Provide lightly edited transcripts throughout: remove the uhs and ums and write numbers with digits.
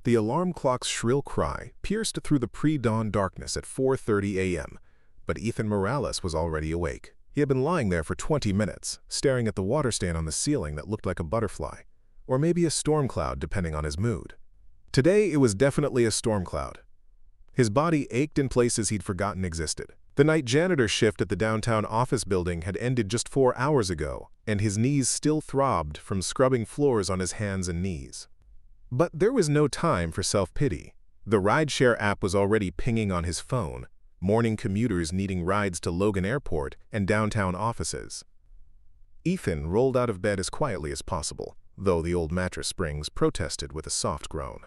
The alarm clock's shrill cry pierced through the pre-dawn darkness at 4:30 a.m., but Ethan Morales was already awake. He had been lying there for 20 minutes, staring at the water stain on the ceiling that looked like a butterfly, or maybe a storm cloud depending on his mood. Today it was definitely a storm cloud. His body ached in places he'd forgotten existed. The night janitor shift at the downtown office building had ended just 4 hours ago, and his knees still throbbed from scrubbing floors on his hands and knees. But there was no time for self-pity. The rideshare app was already pinging on his phone, morning commuters needing rides to Logan Airport and downtown offices. Ethan rolled out of bed as quietly as possible, though the old mattress springs protested with a soft groan.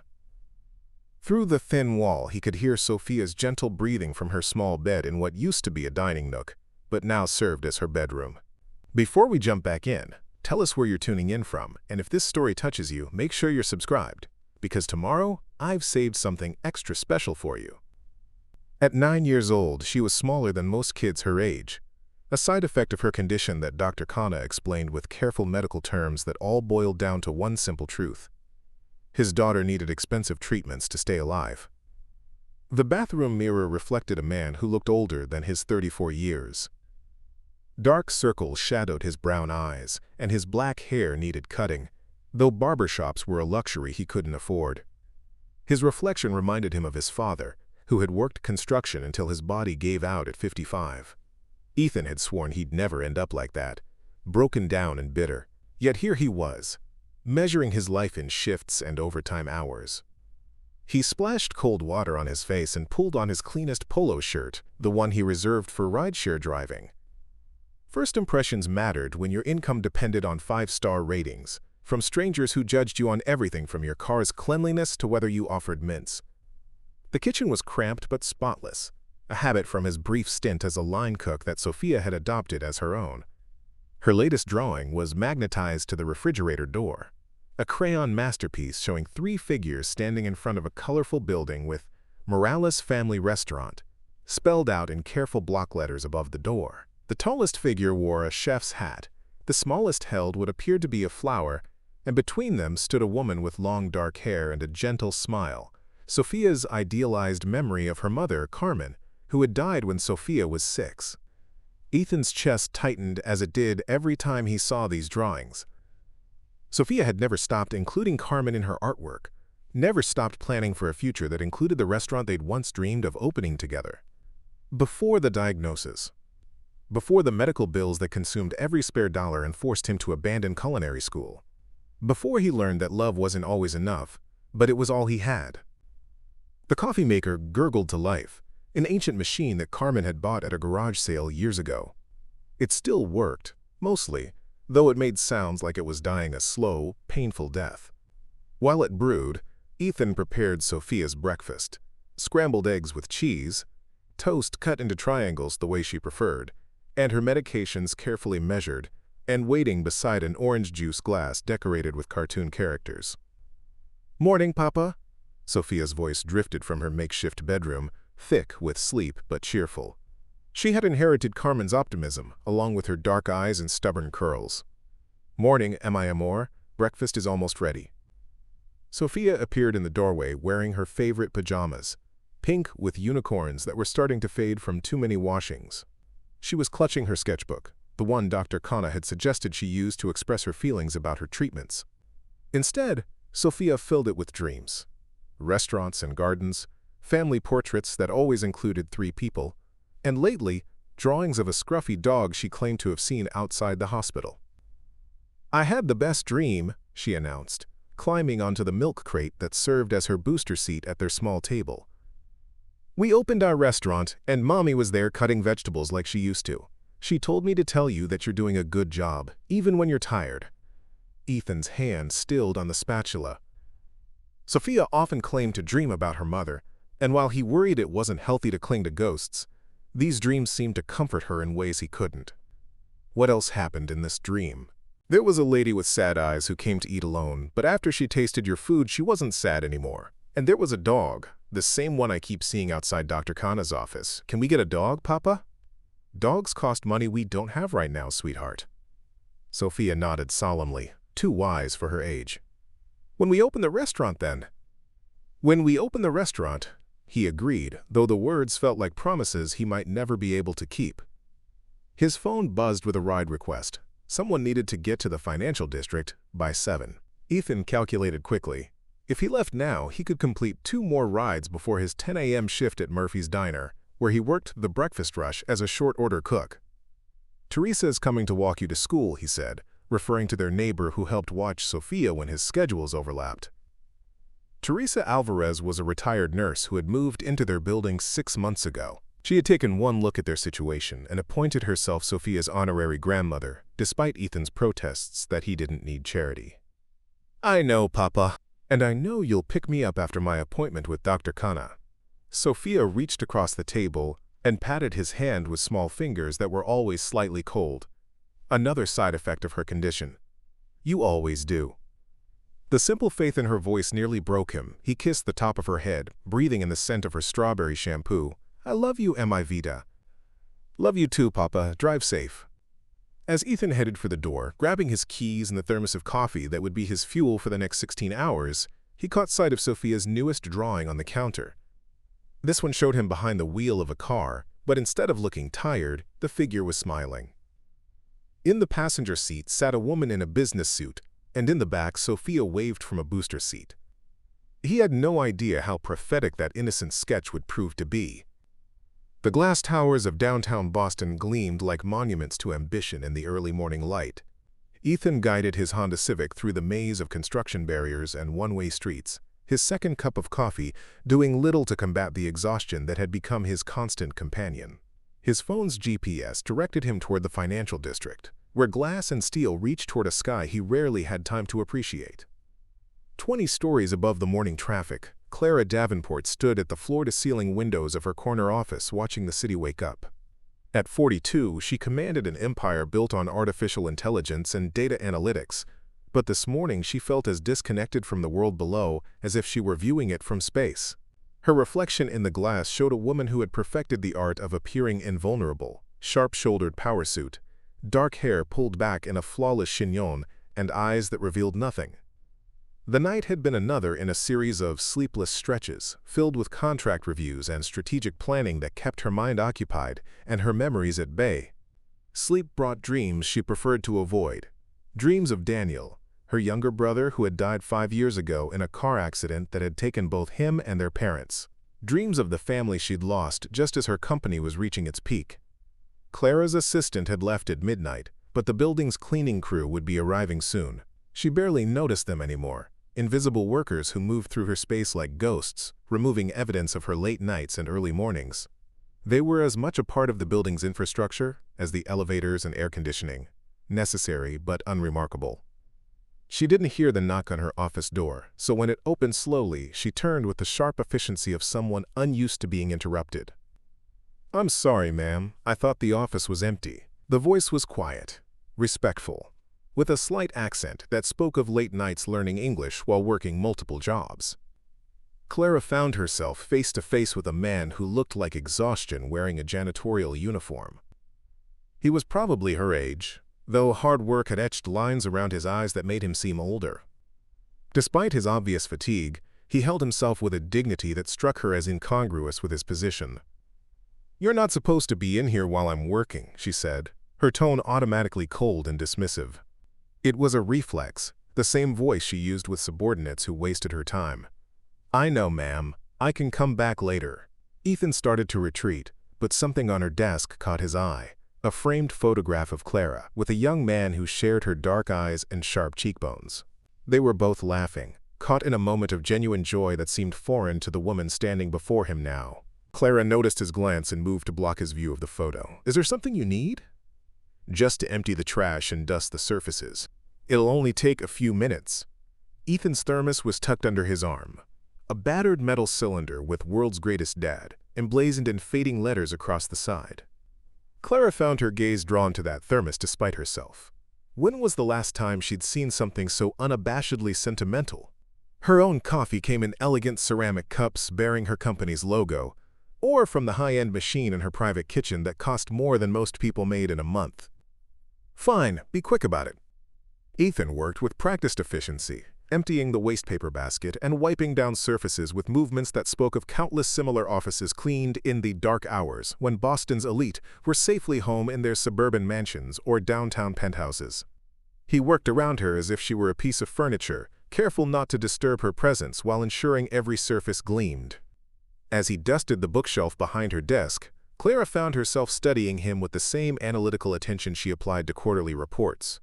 Through the thin wall, he could hear Sophia's gentle breathing from her small bed in what used to be a dining nook, but now served as her bedroom. Before we jump back in, tell us where you're tuning in from, and if this story touches you, make sure you're subscribed, because tomorrow I've saved something extra special for you. At 9 years old, she was smaller than most kids her age, a side effect of her condition that Dr. Khanna explained with careful medical terms that all boiled down to one simple truth. His daughter needed expensive treatments to stay alive. The bathroom mirror reflected a man who looked older than his 34 years. Dark circles shadowed his brown eyes, and his black hair needed cutting, though barbershops were a luxury he couldn't afford. His reflection reminded him of his father, who had worked construction until his body gave out at 55. Ethan had sworn he'd never end up like that, broken down and bitter. Yet here he was, measuring his life in shifts and overtime hours. He splashed cold water on his face and pulled on his cleanest polo shirt, the one he reserved for rideshare driving. First impressions mattered when your income depended on 5-star ratings, from strangers who judged you on everything from your car's cleanliness to whether you offered mints. The kitchen was cramped but spotless, a habit from his brief stint as a line cook that Sophia had adopted as her own. Her latest drawing was magnetized to the refrigerator door, a crayon masterpiece showing 3 figures standing in front of a colorful building with Morales Family Restaurant spelled out in careful block letters above the door. The tallest figure wore a chef's hat, the smallest held what appeared to be a flower, and between them stood a woman with long dark hair and a gentle smile, Sophia's idealized memory of her mother, Carmen, who had died when Sophia was 6. Ethan's chest tightened as it did every time he saw these drawings. Sophia had never stopped including Carmen in her artwork, never stopped planning for a future that included the restaurant they'd once dreamed of opening together. Before the diagnosis, before the medical bills that consumed every spare dollar and forced him to abandon culinary school, before he learned that love wasn't always enough, but it was all he had. The coffee maker gurgled to life, an ancient machine that Carmen had bought at a garage sale years ago. It still worked, mostly, though it made sounds like it was dying a slow, painful death. While it brewed, Ethan prepared Sophia's breakfast: scrambled eggs with cheese, toast cut into triangles the way she preferred, and her medications carefully measured and waiting beside an orange juice glass decorated with cartoon characters. "Morning, Papa." Sophia's voice drifted from her makeshift bedroom, thick with sleep but cheerful. She had inherited Carmen's optimism, along with her dark eyes and stubborn curls. "Morning, mi amor. Breakfast is almost ready." Sophia appeared in the doorway wearing her favorite pajamas, pink with unicorns that were starting to fade from too many washings. She was clutching her sketchbook, the one Dr. Khanna had suggested she use to express her feelings about her treatments. Instead, Sophia filled it with dreams. Restaurants and gardens, family portraits that always included 3 people, and lately, drawings of a scruffy dog she claimed to have seen outside the hospital. "I had the best dream," she announced, climbing onto the milk crate that served as her booster seat at their small table. "We opened our restaurant, and Mommy was there cutting vegetables like she used to. She told me to tell you that you're doing a good job, even when you're tired." Ethan's hand stilled on the spatula. Sophia often claimed to dream about her mother, and while he worried it wasn't healthy to cling to ghosts, these dreams seemed to comfort her in ways he couldn't. What else happened in this dream? There was a lady with sad eyes who came to eat alone, but after she tasted your food, she wasn't sad anymore. And there was a dog, the same one I keep seeing outside Dr. Khanna's office. "Can we get a dog, Papa?" "Dogs cost money we don't have right now, sweetheart." Sophia nodded solemnly, too wise for her age. "When we open the restaurant, then." "When we open the restaurant," he agreed, though the words felt like promises he might never be able to keep. His phone buzzed with a ride request. Someone needed to get to the financial district by 7. Ethan calculated quickly. If he left now, he could complete 2 more rides before his 10 a.m. shift at Murphy's Diner, where he worked the breakfast rush as a short-order cook. "Teresa is coming to walk you to school," he said, referring to their neighbor who helped watch Sophia when his schedules overlapped. Teresa Alvarez was a retired nurse who had moved into their building 6 months ago. She had taken one look at their situation and appointed herself Sophia's honorary grandmother, despite Ethan's protests that he didn't need charity. "I know, Papa. And I know you'll pick me up after my appointment with Dr. Khanna." Sophia reached across the table and patted his hand with small fingers that were always slightly cold. Another side effect of her condition. "You always do." The simple faith in her voice nearly broke him. He kissed the top of her head, breathing in the scent of her strawberry shampoo. "I love you, mi vida." "Love you too, Papa. Drive safe." As Ethan headed for the door, grabbing his keys and the thermos of coffee that would be his fuel for the next 16 hours, he caught sight of Sophia's newest drawing on the counter. This one showed him behind the wheel of a car, but instead of looking tired, the figure was smiling. In the passenger seat sat a woman in a business suit, and in the back Sophia waved from a booster seat. He had no idea how prophetic that innocent sketch would prove to be. The glass towers of downtown Boston gleamed like monuments to ambition in the early morning light. Ethan guided his Honda Civic through the maze of construction barriers and one-way streets, his second cup of coffee doing little to combat the exhaustion that had become his constant companion. His phone's GPS directed him toward the financial district, where glass and steel reached toward a sky he rarely had time to appreciate. 20 stories above the morning traffic, Clara Davenport stood at the floor-to-ceiling windows of her corner office watching the city wake up. At 42, she commanded an empire built on artificial intelligence and data analytics, but this morning she felt as disconnected from the world below as if she were viewing it from space. Her reflection in the glass showed a woman who had perfected the art of appearing invulnerable, sharp-shouldered power suit, dark hair pulled back in a flawless chignon, and eyes that revealed nothing. The night had been another in a series of sleepless stretches, filled with contract reviews and strategic planning that kept her mind occupied and her memories at bay. Sleep brought dreams she preferred to avoid. Dreams of Daniel, her younger brother who had died 5 years ago in a car accident that had taken both him and their parents. Dreams of the family she'd lost just as her company was reaching its peak. Clara's assistant had left at midnight, but the building's cleaning crew would be arriving soon. She barely noticed them anymore. Invisible workers who moved through her space like ghosts, removing evidence of her late nights and early mornings. They were as much a part of the building's infrastructure as the elevators and air conditioning, necessary but unremarkable. She didn't hear the knock on her office door, so when it opened slowly, she turned with the sharp efficiency of someone unused to being interrupted. "I'm sorry, ma'am. I thought the office was empty." The voice was quiet, respectful, with a slight accent that spoke of late nights learning English while working multiple jobs. Clara found herself face to face with a man who looked like exhaustion wearing a janitorial uniform. He was probably her age, though hard work had etched lines around his eyes that made him seem older. Despite his obvious fatigue, he held himself with a dignity that struck her as incongruous with his position. "You're not supposed to be in here while I'm working," she said, her tone automatically cold and dismissive. It was a reflex, the same voice she used with subordinates who wasted her time. "I know, ma'am. I can come back later." Ethan started to retreat, but something on her desk caught his eye. A framed photograph of Clara, with a young man who shared her dark eyes and sharp cheekbones. They were both laughing, caught in a moment of genuine joy that seemed foreign to the woman standing before him now. Clara noticed his glance and moved to block his view of the photo. "Is there something you need?" "Just to empty the trash and dust the surfaces. It'll only take a few minutes." Ethan's thermos was tucked under his arm. A battered metal cylinder with "World's Greatest Dad" emblazoned in fading letters across the side. Clara found her gaze drawn to that thermos despite herself. When was the last time she'd seen something so unabashedly sentimental? Her own coffee came in elegant ceramic cups bearing her company's logo, or from the high-end machine in her private kitchen that cost more than most people made in a month. "Fine, be quick about it." Ethan worked with practiced efficiency, emptying the wastepaper basket and wiping down surfaces with movements that spoke of countless similar offices cleaned in the dark hours when Boston's elite were safely home in their suburban mansions or downtown penthouses. He worked around her as if she were a piece of furniture, careful not to disturb her presence while ensuring every surface gleamed. As he dusted the bookshelf behind her desk, Clara found herself studying him with the same analytical attention she applied to quarterly reports.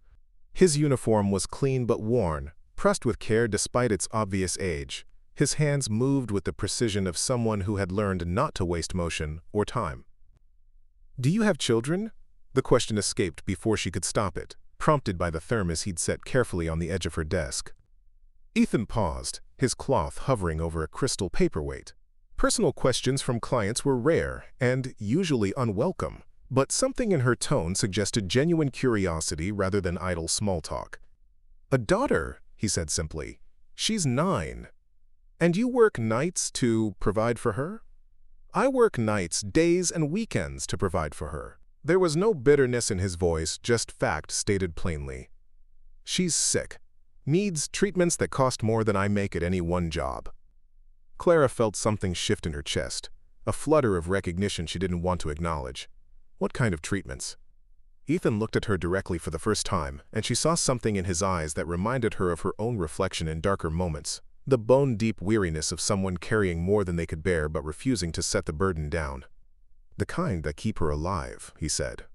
His uniform was clean but worn, pressed with care despite its obvious age. His hands moved with the precision of someone who had learned not to waste motion or time. "Do you have children?" The question escaped before she could stop it, prompted by the thermos he'd set carefully on the edge of her desk. Ethan paused, his cloth hovering over a crystal paperweight. Personal questions from clients were rare and usually unwelcome, but something in her tone suggested genuine curiosity rather than idle small talk. "A daughter," he said simply. "She's 9. And you work nights to provide for her?" "I work nights, days, and weekends to provide for her." There was no bitterness in his voice, just fact stated plainly. "She's sick. Needs treatments that cost more than I make at any one job." Clara felt something shift in her chest, a flutter of recognition she didn't want to acknowledge. What kind of treatments? Ethan looked at her directly for the first time, and she saw something in his eyes that reminded her of her own reflection in darker moments, the bone-deep weariness of someone carrying more than they could bear but refusing to set the burden down. "The kind that keep her alive," he said.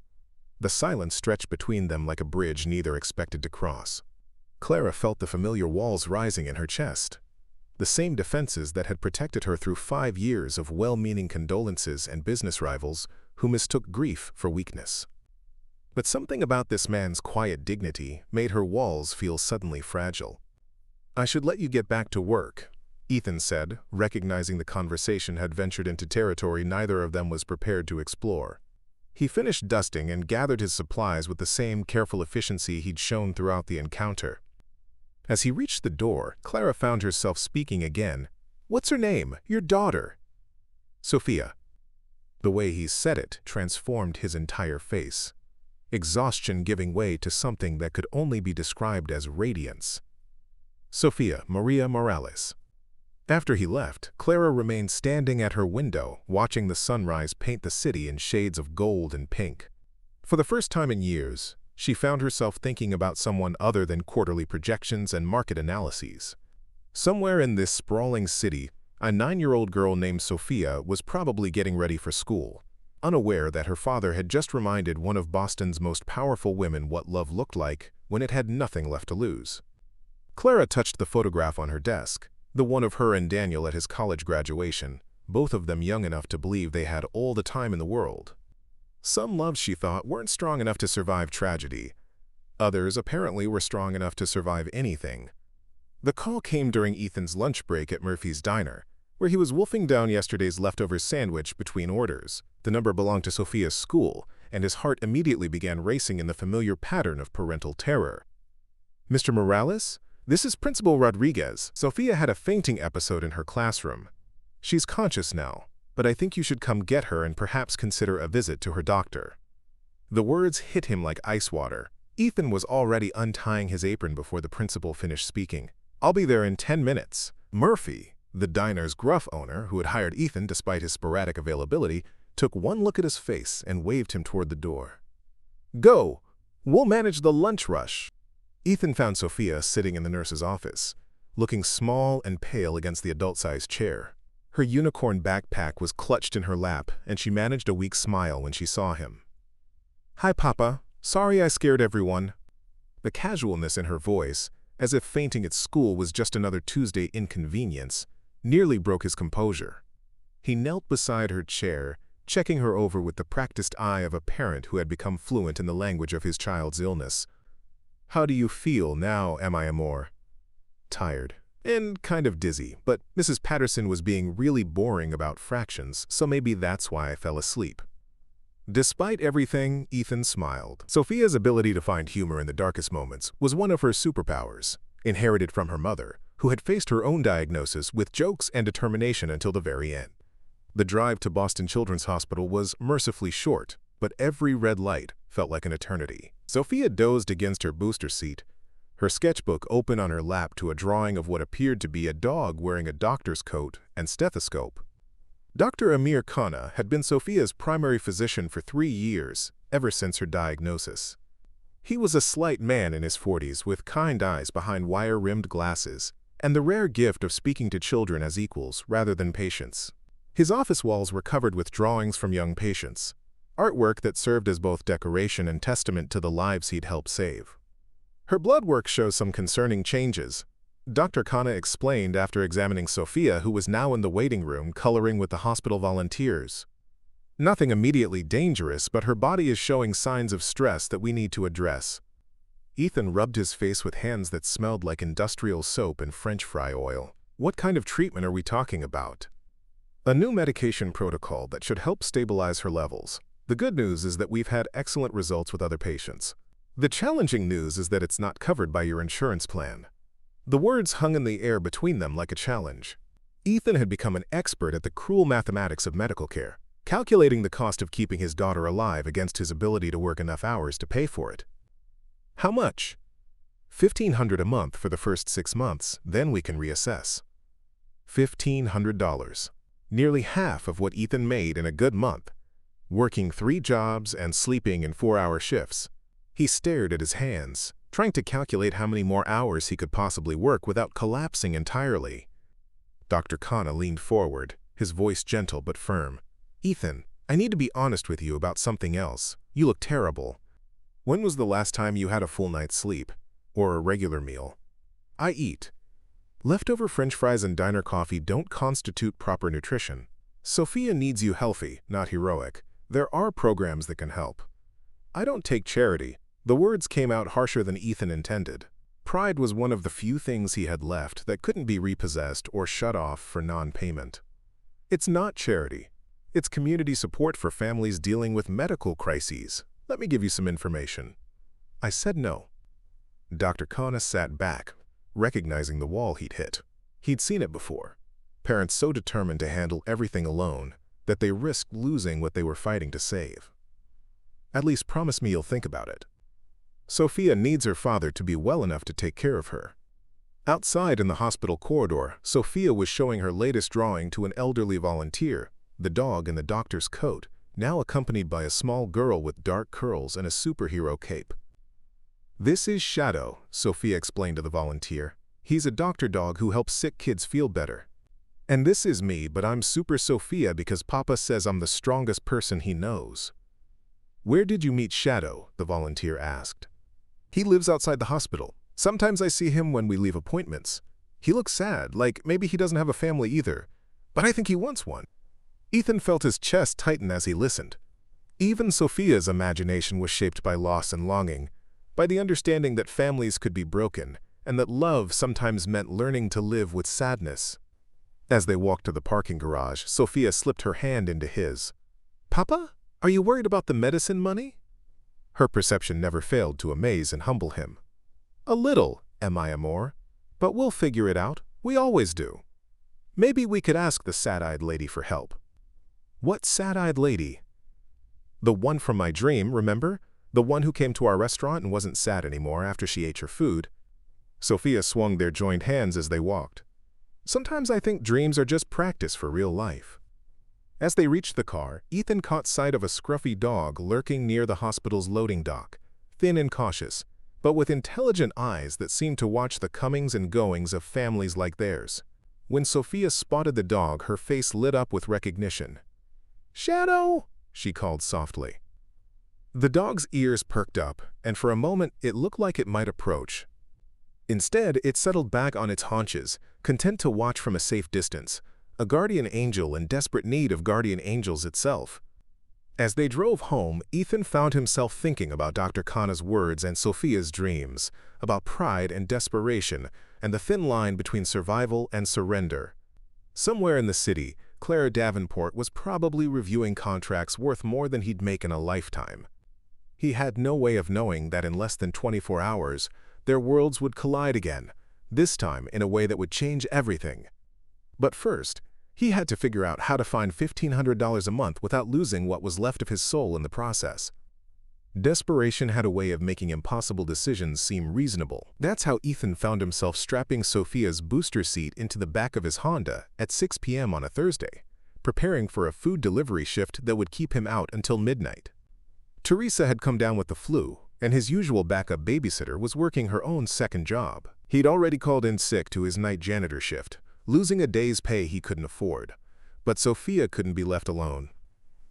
The silence stretched between them like a bridge neither expected to cross. Clara felt the familiar walls rising in her chest, the same defenses that had protected her through 5 years of well-meaning condolences and business rivals who mistook grief for weakness. But something about this man's quiet dignity made her walls feel suddenly fragile. "I should let you get back to work," Ethan said, recognizing the conversation had ventured into territory neither of them was prepared to explore. He finished dusting and gathered his supplies with the same careful efficiency he'd shown throughout the encounter. As he reached the door, Clara found herself speaking again. "What's her name? Your daughter?" "Sophia." The way he said it transformed his entire face, exhaustion giving way to something that could only be described as radiance. "Sophia Maria Morales." After he left, Clara remained standing at her window, watching the sunrise paint the city in shades of gold and pink. For the first time in years, she found herself thinking about someone other than quarterly projections and market analyses. Somewhere in this sprawling city, a 9-year-old girl named Sophia was probably getting ready for school, unaware that her father had just reminded one of Boston's most powerful women what love looked like when it had nothing left to lose. Clara touched the photograph on her desk, the one of her and Daniel at his college graduation, both of them young enough to believe they had all the time in the world. Some loves, she thought, weren't strong enough to survive tragedy. Others apparently were strong enough to survive anything. The call came during Ethan's lunch break at Murphy's Diner, where he was wolfing down yesterday's leftover sandwich between orders. The number belonged to Sophia's school, and his heart immediately began racing in the familiar pattern of parental terror. "Mr. Morales? This is Principal Rodriguez." Sophia had a fainting episode in her classroom. "She's conscious now, but I think you should come get her and perhaps consider a visit to her doctor." The words hit him like ice water. Ethan was already untying his apron before the principal finished speaking. "I'll be there in 10 minutes. Murphy, the diner's gruff owner, who had hired Ethan despite his sporadic availability, took one look at his face and waved him toward the door. "Go! We'll manage the lunch rush." Ethan found Sophia sitting in the nurse's office, looking small and pale against the adult-sized chair. Her unicorn backpack was clutched in her lap, and she managed a weak smile when she saw him. "Hi, Papa. Sorry I scared everyone." The casualness in her voice, as if fainting at school was just another Tuesday inconvenience, nearly broke his composure. He knelt beside her chair, checking her over with the practiced eye of a parent who had become fluent in the language of his child's illness. "How do you feel now, mi amor?" "Tired. And kind of dizzy, but Mrs. Patterson was being really boring about fractions, so maybe that's why I fell asleep." Despite everything, Ethan smiled. Sophia's ability to find humor in the darkest moments was one of her superpowers, inherited from her mother, who had faced her own diagnosis with jokes and determination until the very end. The drive to Boston Children's Hospital was mercifully short, but every red light felt like an eternity. Sophia dozed against her booster seat, her sketchbook open on her lap to a drawing of what appeared to be a dog wearing a doctor's coat and stethoscope. Dr. Amir Khanna had been Sophia's primary physician for 3 years, ever since her diagnosis. He was a slight man in his 40s with kind eyes behind wire-rimmed glasses, and the rare gift of speaking to children as equals rather than patients. His office walls were covered with drawings from young patients, artwork that served as both decoration and testament to the lives he'd helped save. Her blood work shows some concerning changes, Dr. Khanna explained after examining Sophia, who was now in the waiting room coloring with the hospital volunteers. Nothing immediately dangerous, but her body is showing signs of stress that we need to address. Ethan rubbed his face with hands that smelled like industrial soap and French fry oil. What kind of treatment are we talking about? A new medication protocol that should help stabilize her levels. The good news is that we've had excellent results with other patients. The challenging news is that it's not covered by your insurance plan. The words hung in the air between them like a challenge. Ethan had become an expert at the cruel mathematics of medical care, calculating the cost of keeping his daughter alive against his ability to work enough hours to pay for it. How much? $1,500 a month for the first 6 months, then we can reassess. $1,500. Nearly half of what Ethan made in a good month, working 3 jobs and sleeping in 4-hour shifts. He stared at his hands, trying to calculate how many more hours he could possibly work without collapsing entirely. Dr. Khanna leaned forward, his voice gentle but firm. Ethan, I need to be honest with you about something else. You look terrible. When was the last time you had a full night's sleep? Or a regular meal? I eat. Leftover French fries and diner coffee don't constitute proper nutrition. Sophia needs you healthy, not heroic. There are programs that can help. I don't take charity. The words came out harsher than Ethan intended. Pride was one of the few things he had left that couldn't be repossessed or shut off for non-payment. It's not charity. It's community support for families dealing with medical crises. Let me give you some information. I said no. Dr. Khanna sat back, recognizing the wall he'd hit. He'd seen it before. Parents so determined to handle everything alone that they risked losing what they were fighting to save. At least promise me you'll think about it. Sophia needs her father to be well enough to take care of her. Outside in the hospital corridor, Sophia was showing her latest drawing to an elderly volunteer, the dog in the doctor's coat, now accompanied by a small girl with dark curls and a superhero cape. This is Shadow, Sophia explained to the volunteer. He's a doctor dog who helps sick kids feel better. And this is me, but I'm Super Sophia because Papa says I'm the strongest person he knows. Where did you meet Shadow? The volunteer asked. He lives outside the hospital. Sometimes I see him when we leave appointments. He looks sad, like maybe he doesn't have a family either. But I think he wants one. Ethan felt his chest tighten as he listened. Even Sophia's imagination was shaped by loss and longing, by the understanding that families could be broken, and that love sometimes meant learning to live with sadness. As they walked to the parking garage, Sophia slipped her hand into his. Papa, are you worried about the medicine money? Her perception never failed to amaze and humble him. A little, mi amor, but we'll figure it out. We always do. Maybe we could ask the sad-eyed lady for help. What sad-eyed lady? The one from my dream, remember? The one who came to our restaurant and wasn't sad anymore after she ate your food. Sophia swung their joined hands as they walked. Sometimes I think dreams are just practice for real life. As they reached the car, Ethan caught sight of a scruffy dog lurking near the hospital's loading dock, thin and cautious, but with intelligent eyes that seemed to watch the comings and goings of families like theirs. When Sophia spotted the dog, her face lit up with recognition. Shadow, she called softly. The dog's ears perked up, and for a moment it looked like it might approach. Instead, it settled back on its haunches, content to watch from a safe distance, a guardian angel in desperate need of guardian angels itself. As they drove home, Ethan found himself thinking about Dr. Khanna's words and Sophia's dreams, about pride and desperation, and the thin line between survival and surrender. Somewhere in the city, Clara Davenport was probably reviewing contracts worth more than he'd make in a lifetime. He had no way of knowing that in less than 24 hours, their worlds would collide again, this time in a way that would change everything. But first, he had to figure out how to find $1,500 a month without losing what was left of his soul in the process. Desperation had a way of making impossible decisions seem reasonable. That's how Ethan found himself strapping Sophia's booster seat into the back of his Honda at 6 p.m. on a Thursday, preparing for a food delivery shift that would keep him out until midnight. Teresa had come down with the flu, and his usual backup babysitter was working her own second job. He'd already called in sick to his night janitor shift, losing a day's pay he couldn't afford. But Sophia couldn't be left alone.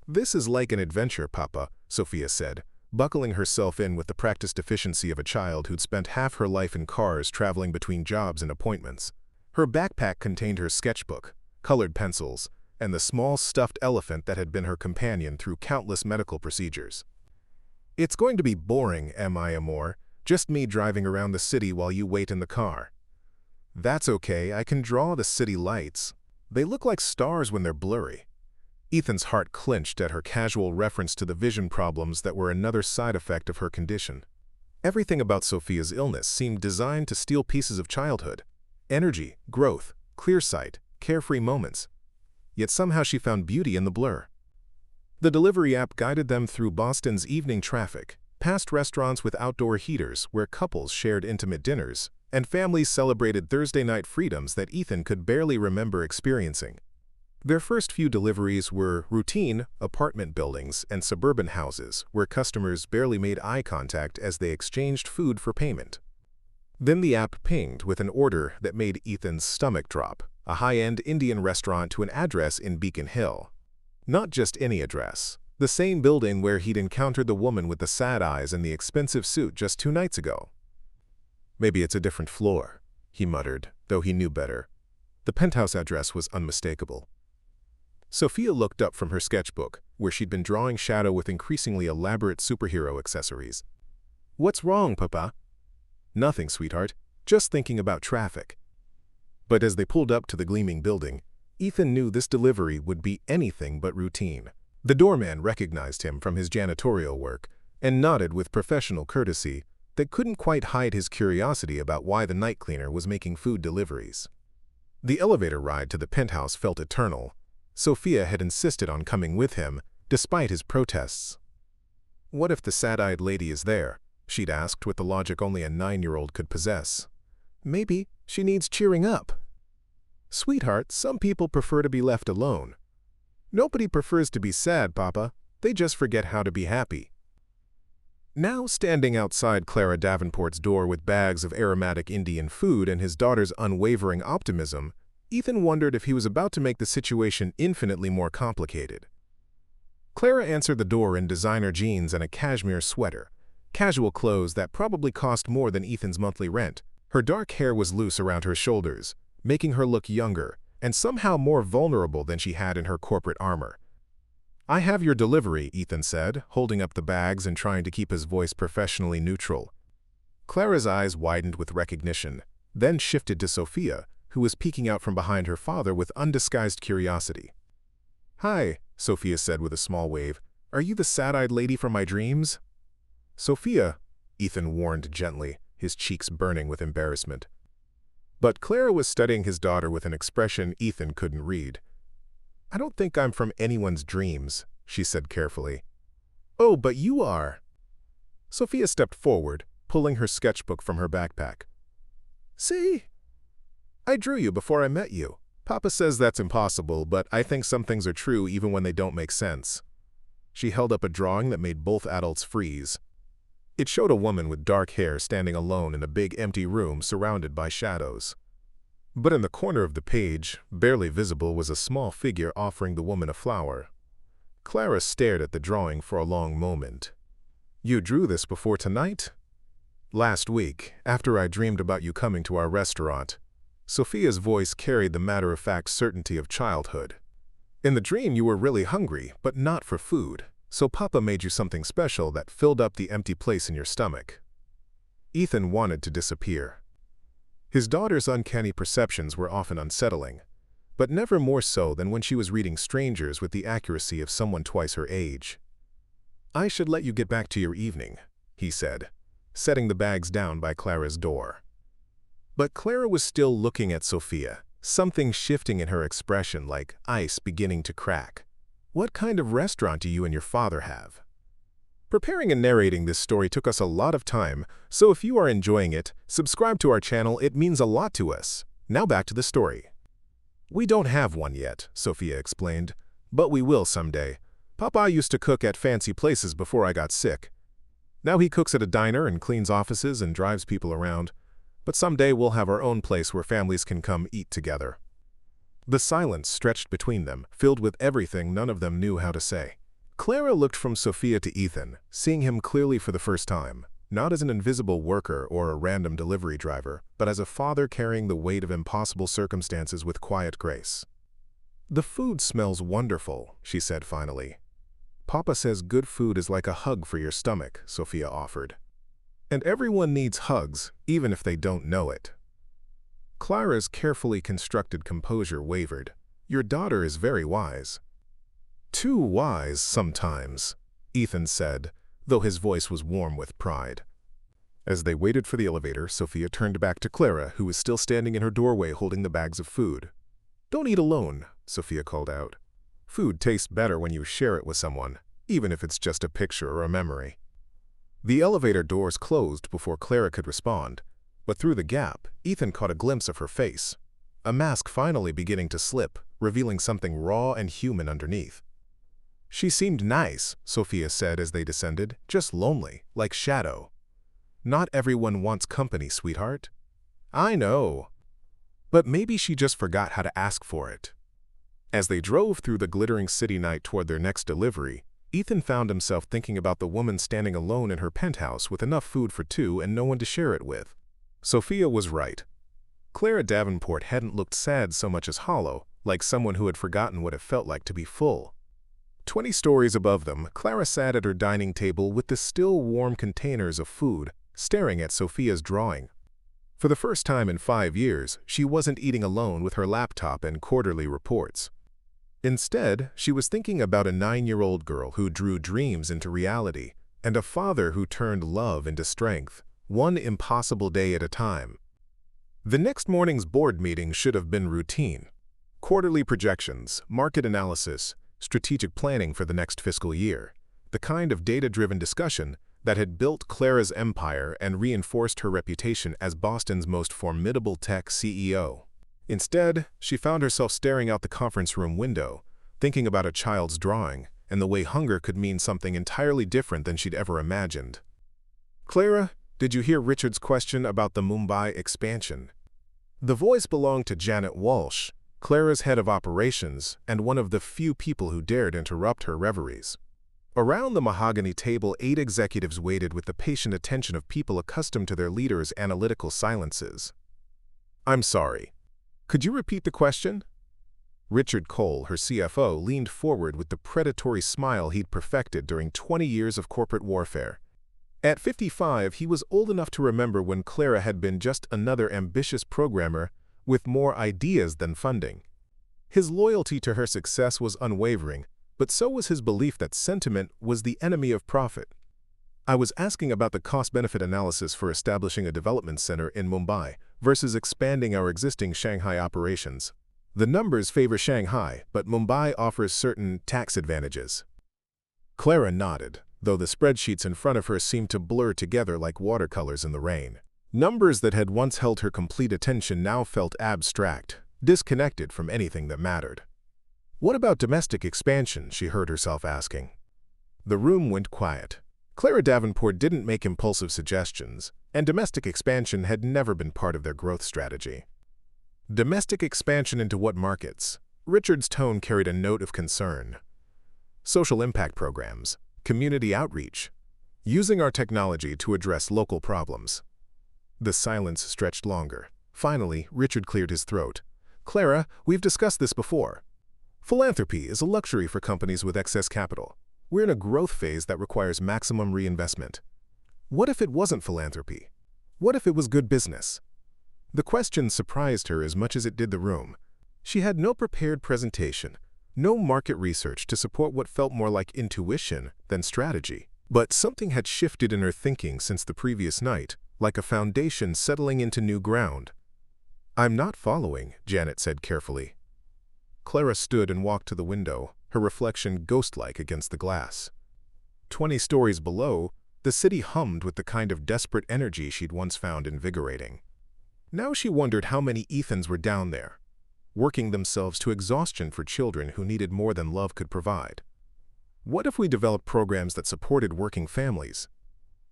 "This is like an adventure, Papa," Sophia said, buckling herself in with the practiced efficiency of a child who'd spent half her life in cars traveling between jobs and appointments. Her backpack contained her sketchbook, colored pencils, and the small stuffed elephant that had been her companion through countless medical procedures. "It's going to be boring, amor, just me driving around the city while you wait in the car." "That's okay, I can draw the city lights. They look like stars when they're blurry." Ethan's heart clenched at her casual reference to the vision problems that were another side effect of her condition. Everything about Sophia's illness seemed designed to steal pieces of childhood: energy, growth, clear sight, carefree moments. Yet somehow she found beauty in the blur. The delivery app guided them through Boston's evening traffic, past restaurants with outdoor heaters where couples shared intimate dinners, and families celebrated Thursday night freedoms that Ethan could barely remember experiencing. Their first few deliveries were routine apartment buildings and suburban houses where customers barely made eye contact as they exchanged food for payment. Then the app pinged with an order that made Ethan's stomach drop: a high-end Indian restaurant to an address in Beacon Hill. Not just any address, the same building where he'd encountered the woman with the sad eyes and the expensive suit just 2 nights ago. "Maybe it's a different floor," he muttered, though he knew better. The penthouse address was unmistakable. Sophia looked up from her sketchbook, where she'd been drawing Shadow with increasingly elaborate superhero accessories. "What's wrong, Papa?" "Nothing, sweetheart. Just thinking about traffic." But as they pulled up to the gleaming building, Ethan knew this delivery would be anything but routine. The doorman recognized him from his janitorial work and nodded with professional courtesy that couldn't quite hide his curiosity about why the night cleaner was making food deliveries. The elevator ride to the penthouse felt eternal. Sophia had insisted on coming with him, despite his protests. "What if the sad-eyed lady is there?" she'd asked with the logic only a 9-year-old could possess. "Maybe she needs cheering up." "Sweetheart, some people prefer to be left alone." "Nobody prefers to be sad, Papa. They just forget how to be happy." Now standing outside Clara Davenport's door with bags of aromatic Indian food and his daughter's unwavering optimism, Ethan wondered if he was about to make the situation infinitely more complicated. Clara answered the door in designer jeans and a cashmere sweater, casual clothes that probably cost more than Ethan's monthly rent. Her dark hair was loose around her shoulders, making her look younger and somehow more vulnerable than she had in her corporate armor. "I have your delivery," Ethan said, holding up the bags and trying to keep his voice professionally neutral. Clara's eyes widened with recognition, then shifted to Sophia, who was peeking out from behind her father with undisguised curiosity. "Hi," Sophia said with a small wave. "Are you the sad-eyed lady from my dreams?" "Sophia," Ethan warned gently, his cheeks burning with embarrassment. But Clara was studying his daughter with an expression Ethan couldn't read. "I don't think I'm from anyone's dreams," she said carefully. "Oh, but you are." Sophia stepped forward, pulling her sketchbook from her backpack. "See? I drew you before I met you. Papa says that's impossible, but I think some things are true even when they don't make sense." She held up a drawing that made both adults freeze. It showed a woman with dark hair standing alone in a big empty room surrounded by shadows. But in the corner of the page, barely visible, was a small figure offering the woman a flower. Clara stared at the drawing for a long moment. "You drew this before tonight?" "Last week, after I dreamed about you coming to our restaurant." Sophia's voice carried the matter-of-fact certainty of childhood. "In the dream you were really hungry, but not for food, so Papa made you something special that filled up the empty place in your stomach." Ethan wanted to disappear. His daughter's uncanny perceptions were often unsettling, but never more so than when she was reading strangers with the accuracy of someone twice her age. "I should let you get back to your evening," he said, setting the bags down by Clara's door. But Clara was still looking at Sophia, something shifting in her expression like ice beginning to crack. "What kind of restaurant do you and your father have?" Preparing and narrating this story took us a lot of time, so if you are enjoying it, subscribe to our channel, it means a lot to us. Now back to the story. "We don't have one yet," Sophia explained, "but we will someday. Papa used to cook at fancy places before I got sick. Now he cooks at a diner and cleans offices and drives people around. But someday we'll have our own place where families can come eat together." The silence stretched between them, filled with everything none of them knew how to say. Clara looked from Sophia to Ethan, seeing him clearly for the first time, not as an invisible worker or a random delivery driver, but as a father carrying the weight of impossible circumstances with quiet grace. "The food smells wonderful," she said finally. "Papa says good food is like a hug for your stomach," Sophia offered. "And everyone needs hugs, even if they don't know it." Clara's carefully constructed composure wavered. "Your daughter is very wise." "Too wise sometimes," Ethan said, though his voice was warm with pride. As they waited for the elevator, Sophia turned back to Clara, who was still standing in her doorway holding the bags of food. "Don't eat alone," Sophia called out. "Food tastes better when you share it with someone, even if it's just a picture or a memory." The elevator doors closed before Clara could respond, but through the gap, Ethan caught a glimpse of her face, a mask finally beginning to slip, revealing something raw and human underneath. "She seemed nice," Sophia said as they descended, "just lonely, like Shadow." "Not everyone wants company, sweetheart." "I know. But maybe she just forgot how to ask for it." As they drove through the glittering city night toward their next delivery, Ethan found himself thinking about the woman standing alone in her penthouse with enough food for two and no one to share it with. Sophia was right. Clara Davenport hadn't looked sad so much as hollow, like someone who had forgotten what it felt like to be full. 20 stories above them, Clara sat at her dining table with the still warm containers of food, staring at Sophia's drawing. For the first time in 5 years, she wasn't eating alone with her laptop and quarterly reports. Instead, she was thinking about a 9-year-old girl who drew dreams into reality, and a father who turned love into strength, one impossible day at a time. The next morning's board meeting should have been routine. Quarterly projections, market analysis, strategic planning for the next fiscal year, the kind of data-driven discussion that had built Clara's empire and reinforced her reputation as Boston's most formidable tech CEO. Instead, she found herself staring out the conference room window, thinking about a child's drawing and the way hunger could mean something entirely different than she'd ever imagined. "Clara, did you hear Richard's question about the Mumbai expansion?" The voice belonged to Janet Walsh, Clara's head of operations and one of the few people who dared interrupt her reveries. Around the mahogany table, 8 executives waited with the patient attention of people accustomed to their leaders' analytical silences. "I'm sorry. Could you repeat the question?" Richard Cole, her CFO, leaned forward with the predatory smile he'd perfected during 20 years of corporate warfare. At 55, he was old enough to remember when Clara had been just another ambitious programmer with more ideas than funding. His loyalty to her success was unwavering, but so was his belief that sentiment was the enemy of profit. "I was asking about the cost-benefit analysis for establishing a development center in Mumbai versus expanding our existing Shanghai operations. The numbers favor Shanghai, but Mumbai offers certain tax advantages." Clara nodded, though the spreadsheets in front of her seemed to blur together like watercolors in the rain. Numbers that had once held her complete attention now felt abstract, disconnected from anything that mattered. "What about domestic expansion?" she heard herself asking. The room went quiet. Clara Davenport didn't make impulsive suggestions, and domestic expansion had never been part of their growth strategy. "Domestic expansion into what markets?" Richard's tone carried a note of concern. "Social impact programs, community outreach, using our technology to address local problems." The silence stretched longer. Finally, Richard cleared his throat. "Clara, we've discussed this before. Philanthropy is a luxury for companies with excess capital. We're in a growth phase that requires maximum reinvestment. What if it wasn't philanthropy? What if it was good business?" The question surprised her as much as it did the room. She had no prepared presentation, no market research to support what felt more like intuition than strategy. But something had shifted in her thinking since the previous night, like a foundation settling into new ground. "I'm not following," Janet said carefully. Clara stood and walked to the window, her reflection ghost-like against the glass. 20 stories below, the city hummed with the kind of desperate energy she'd once found invigorating. Now she wondered how many Ethans were down there, working themselves to exhaustion for children who needed more than love could provide. What if we developed programs that supported working families?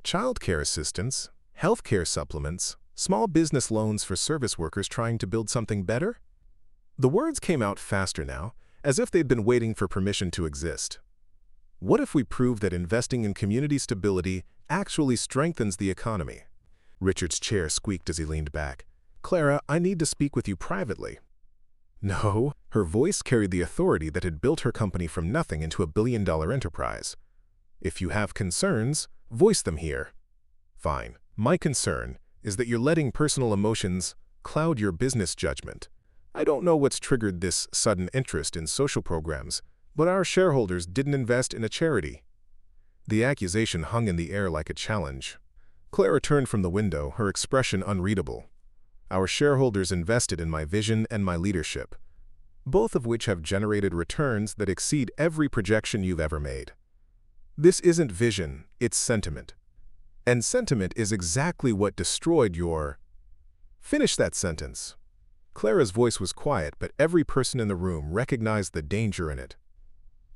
Childcare assistance, healthcare supplements, small business loans for service workers trying to build something better? The words came out faster now, as if they'd been waiting for permission to exist. What if we prove that investing in community stability actually strengthens the economy? Richard's chair squeaked as he leaned back. "Clara, I need to speak with you privately." No, her voice carried the authority that had built her company from nothing into a billion-dollar enterprise. "If you have concerns, voice them here." "Fine. My concern is that you're letting personal emotions cloud your business judgment. I don't know what's triggered this sudden interest in social programs, but our shareholders didn't invest in a charity." The accusation hung in the air like a challenge. Clara turned from the window, her expression unreadable. "Our shareholders invested in my vision and my leadership, both of which have generated returns that exceed every projection you've ever made. This isn't vision, it's sentiment. And sentiment is exactly what destroyed your—" "Finish that sentence." Clara's voice was quiet, but every person in the room recognized the danger in it.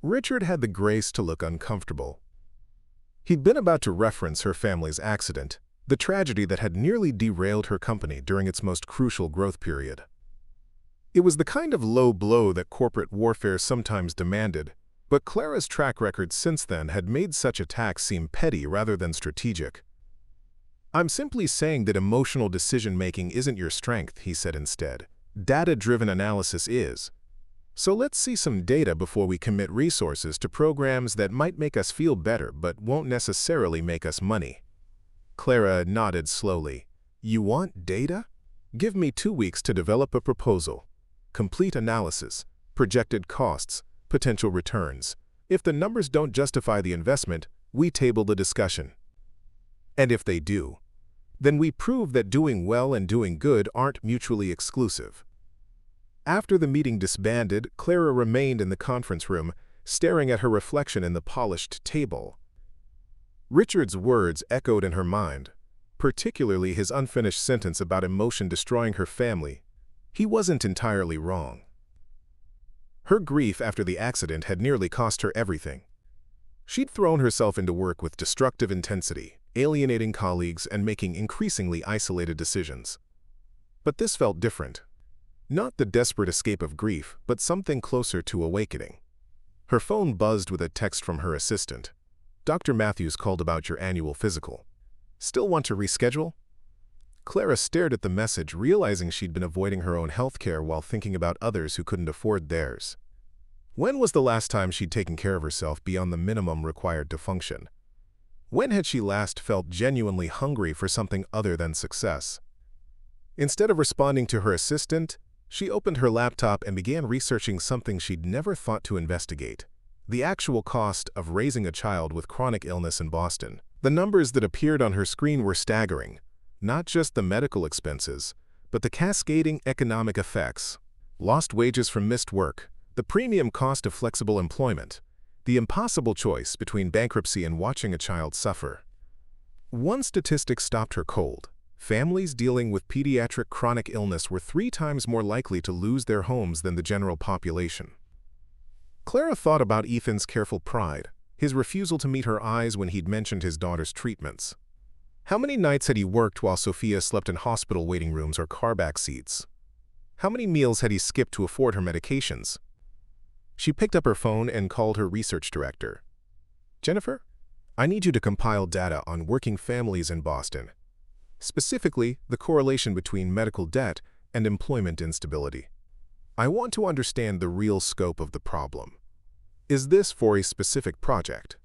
Richard had the grace to look uncomfortable. He'd been about to reference her family's accident, the tragedy that had nearly derailed her company during its most crucial growth period. It was the kind of low blow that corporate warfare sometimes demanded, but Clara's track record since then had made such attacks seem petty rather than strategic. "I'm simply saying that emotional decision-making isn't your strength," he said instead. "Data-driven analysis is. So let's see some data before we commit resources to programs that might make us feel better but won't necessarily make us money." Clara nodded slowly. "You want data? Give me 2 weeks to develop a proposal. Complete analysis, projected costs, potential returns. If the numbers don't justify the investment, we table the discussion. And if they do, then we prove that doing well and doing good aren't mutually exclusive." After the meeting disbanded, Clara remained in the conference room, staring at her reflection in the polished table. Richard's words echoed in her mind, particularly his unfinished sentence about emotion destroying her family. He wasn't entirely wrong. Her grief after the accident had nearly cost her everything. She'd thrown herself into work with destructive intensity, alienating colleagues and making increasingly isolated decisions. But this felt different. Not the desperate escape of grief, but something closer to awakening. Her phone buzzed with a text from her assistant. "Dr. Matthews called about your annual physical. Still want to reschedule?" Clara stared at the message, realizing she'd been avoiding her own health care while thinking about others who couldn't afford theirs. When was the last time she'd taken care of herself beyond the minimum required to function? When had she last felt genuinely hungry for something other than success? Instead of responding to her assistant, she opened her laptop and began researching something she'd never thought to investigate: the actual cost of raising a child with chronic illness in Boston. The numbers that appeared on her screen were staggering. Not just the medical expenses, but the cascading economic effects. Lost wages from missed work, the premium cost of flexible employment, the impossible choice between bankruptcy and watching a child suffer. One statistic stopped her cold. Families dealing with pediatric chronic illness were 3 times more likely to lose their homes than the general population. Clara thought about Ethan's careful pride, his refusal to meet her eyes when he'd mentioned his daughter's treatments. How many nights had he worked while Sophia slept in hospital waiting rooms or car back seats? How many meals had he skipped to afford her medications? She picked up her phone and called her research director. "Jennifer, I need you to compile data on working families in Boston. Specifically, the correlation between medical debt and employment instability. I want to understand the real scope of the problem. Is this for a specific project?"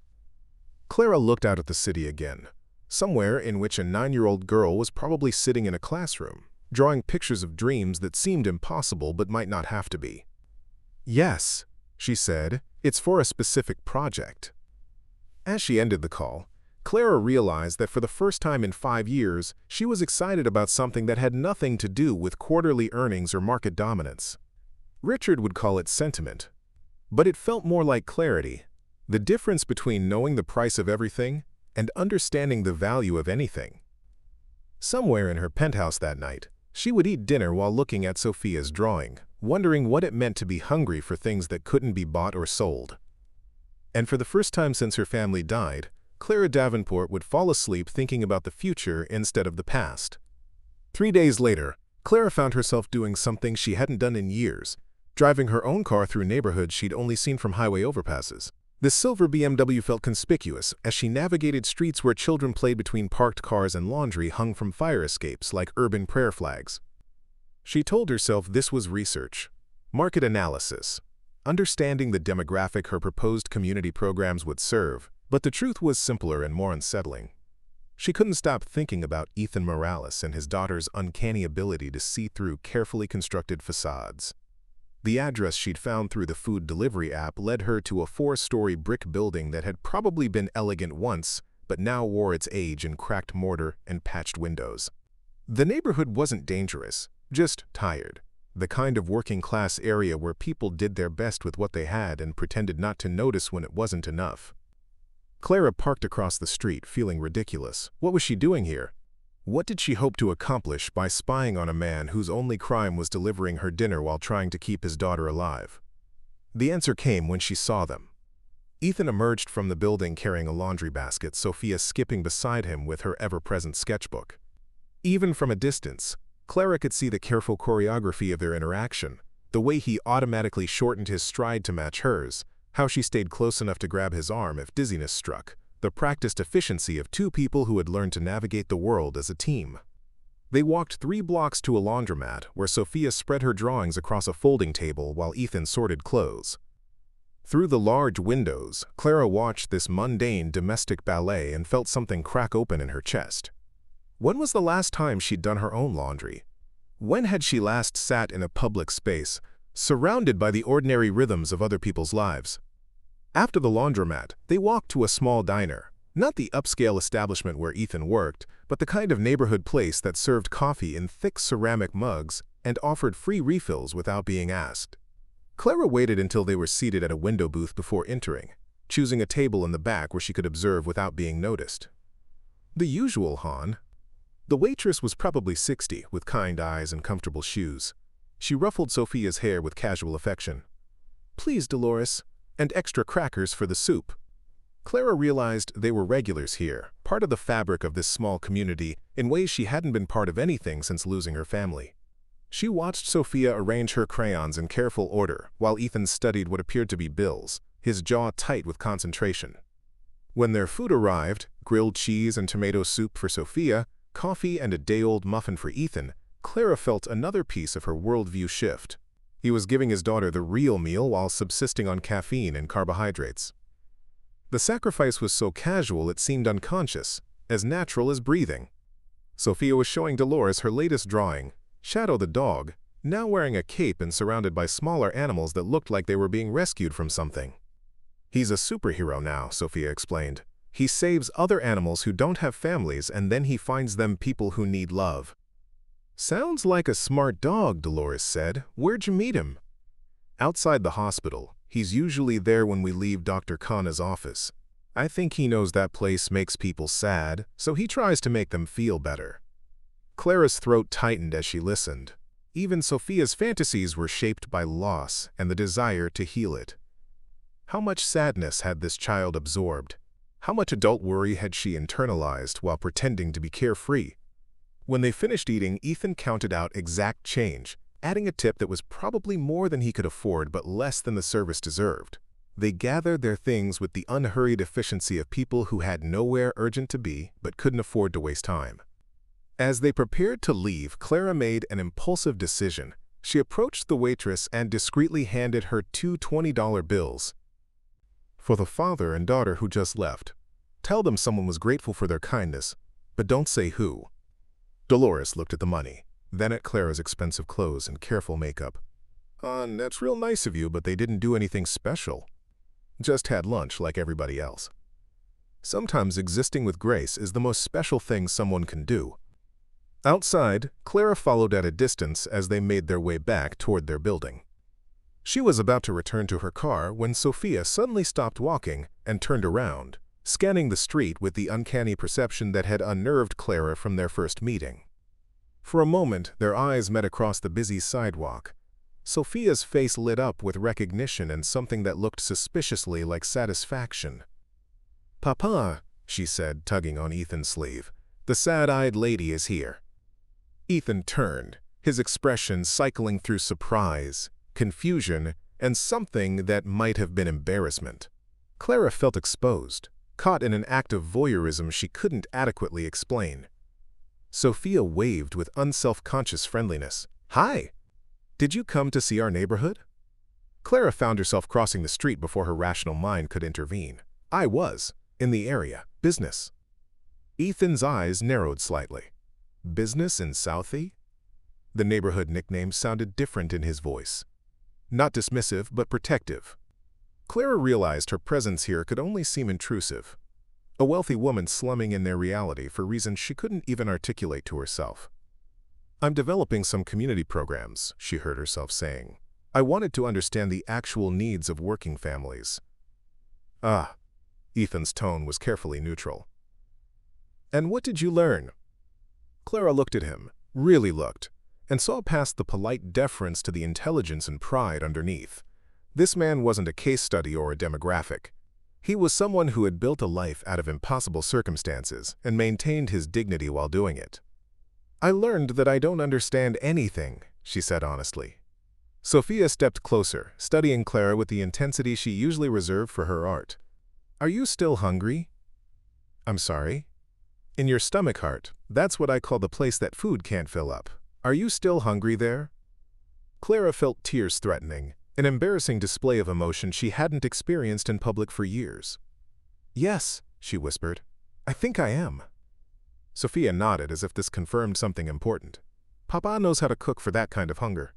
Clara looked out at the city again, somewhere in which a 9-year-old girl was probably sitting in a classroom, drawing pictures of dreams that seemed impossible but might not have to be. "Yes," she said, "it's for a specific project." As she ended the call, Clara realized that for the first time in 5 years, she was excited about something that had nothing to do with quarterly earnings or market dominance. Richard would call it sentiment, but it felt more like clarity, The difference between knowing the price of everything and understanding the value of anything. Somewhere in her penthouse that night, she would eat dinner while looking at Sophia's drawing, wondering what it meant to be hungry for things that couldn't be bought or sold. And for the first time since her family died, Clara Davenport would fall asleep thinking about the future instead of the past. 3 days later, Clara found herself doing something she hadn't done in years, driving her own car through neighborhoods she'd only seen from highway overpasses. The silver BMW felt conspicuous as she navigated streets where children played between parked cars and laundry hung from fire escapes like urban prayer flags. She told herself this was research, market analysis, understanding the demographic her proposed community programs would serve, but the truth was simpler and more unsettling. She couldn't stop thinking about Ethan Morales and his daughter's uncanny ability to see through carefully constructed facades. The address she'd found through the food delivery app led her to a 4-story brick building that had probably been elegant once, but now wore its age in cracked mortar and patched windows. The neighborhood wasn't dangerous, just tired, the kind of working-class area where people did their best with what they had and pretended not to notice when it wasn't enough. Clara parked across the street, feeling ridiculous. What was she doing here? What did she hope to accomplish by spying on a man whose only crime was delivering her dinner while trying to keep his daughter alive? The answer came when she saw them. Ethan emerged from the building carrying a laundry basket, Sophia skipping beside him with her ever-present sketchbook. Even from a distance, Clara could see the careful choreography of their interaction, the way he automatically shortened his stride to match hers, how she stayed close enough to grab his arm if dizziness struck, the practiced efficiency of two people who had learned to navigate the world as a team. They walked 3 blocks to a laundromat where Sophia spread her drawings across a folding table while Ethan sorted clothes. Through the large windows, Clara watched this mundane domestic ballet and felt something crack open in her chest. When was the last time she'd done her own laundry? When had she last sat in a public space, surrounded by the ordinary rhythms of other people's lives? After the laundromat, they walked to a small diner, not the upscale establishment where Ethan worked, but the kind of neighborhood place that served coffee in thick ceramic mugs and offered free refills without being asked. Clara waited until they were seated at a window booth before entering, choosing a table in the back where she could observe without being noticed. The usual Han. The waitress was probably 60, with kind eyes and comfortable shoes. She ruffled Sophia's hair with casual affection. "Please, Dolores, and extra crackers for the soup." Clara realized they were regulars here, part of the fabric of this small community, in ways she hadn't been part of anything since losing her family. She watched Sophia arrange her crayons in careful order, while Ethan studied what appeared to be bills, his jaw tight with concentration. When their food arrived, grilled cheese and tomato soup for Sophia, coffee and a day-old muffin for Ethan, Clara felt another piece of her worldview shift. He was giving his daughter the real meal while subsisting on caffeine and carbohydrates. The sacrifice was so casual it seemed unconscious, as natural as breathing. Sophia was showing Dolores her latest drawing, Shadow the dog, now wearing a cape and surrounded by smaller animals that looked like they were being rescued from something. "He's a superhero now," Sophia explained. "He saves other animals who don't have families and then he finds them people who need love." "Sounds like a smart dog," Dolores said. "Where'd you meet him?" "Outside the hospital. He's usually there when we leave Dr. Khanna's office. I think he knows that place makes people sad, so he tries to make them feel better." Clara's throat tightened as she listened. Even Sophia's fantasies were shaped by loss and the desire to heal it. How much sadness had this child absorbed? How much adult worry had she internalized while pretending to be carefree? When they finished eating, Ethan counted out exact change, adding a tip that was probably more than he could afford but less than the service deserved. They gathered their things with the unhurried efficiency of people who had nowhere urgent to be but couldn't afford to waste time. As they prepared to leave, Clara made an impulsive decision. She approached the waitress and discreetly handed her 2 $20 bills. "For the father and daughter who just left. Tell them someone was grateful for their kindness, but don't say who." Dolores looked at the money, then at Clara's expensive clothes and careful makeup. That's real nice of you, but they didn't do anything special. Just had lunch like everybody else." Sometimes existing with grace is the most special thing someone can do. Outside, Clara followed at a distance as they made their way back toward their building. She was about to return to her car when Sophia suddenly stopped walking and turned around, scanning the street with the uncanny perception that had unnerved Clara from their first meeting. For a moment, their eyes met across the busy sidewalk. Sophia's face lit up with recognition and something that looked suspiciously like satisfaction. "Papa," she said, tugging on Ethan's sleeve, "the sad-eyed lady is here." Ethan turned, his expression cycling through surprise, confusion, and something that might have been embarrassment. Clara felt exposed, caught in an act of voyeurism she couldn't adequately explain. Sophia waved with unself-conscious friendliness. "Hi! Did you come to see our neighborhood?" Clara found herself crossing the street before her rational mind could intervene. "I was. In the area. Business." Ethan's eyes narrowed slightly. "Business in Southie?" The neighborhood nickname sounded different in his voice. Not dismissive, but protective. Clara realized her presence here could only seem intrusive. A wealthy woman slumming in their reality for reasons she couldn't even articulate to herself. "I'm developing some community programs," she heard herself saying. "I wanted to understand the actual needs of working families." "Ah." Ethan's tone was carefully neutral. "And what did you learn?" Clara looked at him, really looked, and saw past the polite deference to the intelligence and pride underneath. This man wasn't a case study or a demographic. He was someone who had built a life out of impossible circumstances and maintained his dignity while doing it. "I learned that I don't understand anything," she said honestly. Sophia stepped closer, studying Clara with the intensity she usually reserved for her art. "Are you still hungry?" "I'm sorry?" "In your stomach, heart. That's what I call the place that food can't fill up. Are you still hungry there?" Clara felt tears threatening, an embarrassing display of emotion she hadn't experienced in public for years. "Yes," she whispered. "I think I am." Sophia nodded as if this confirmed something important. "Papa knows how to cook for that kind of hunger.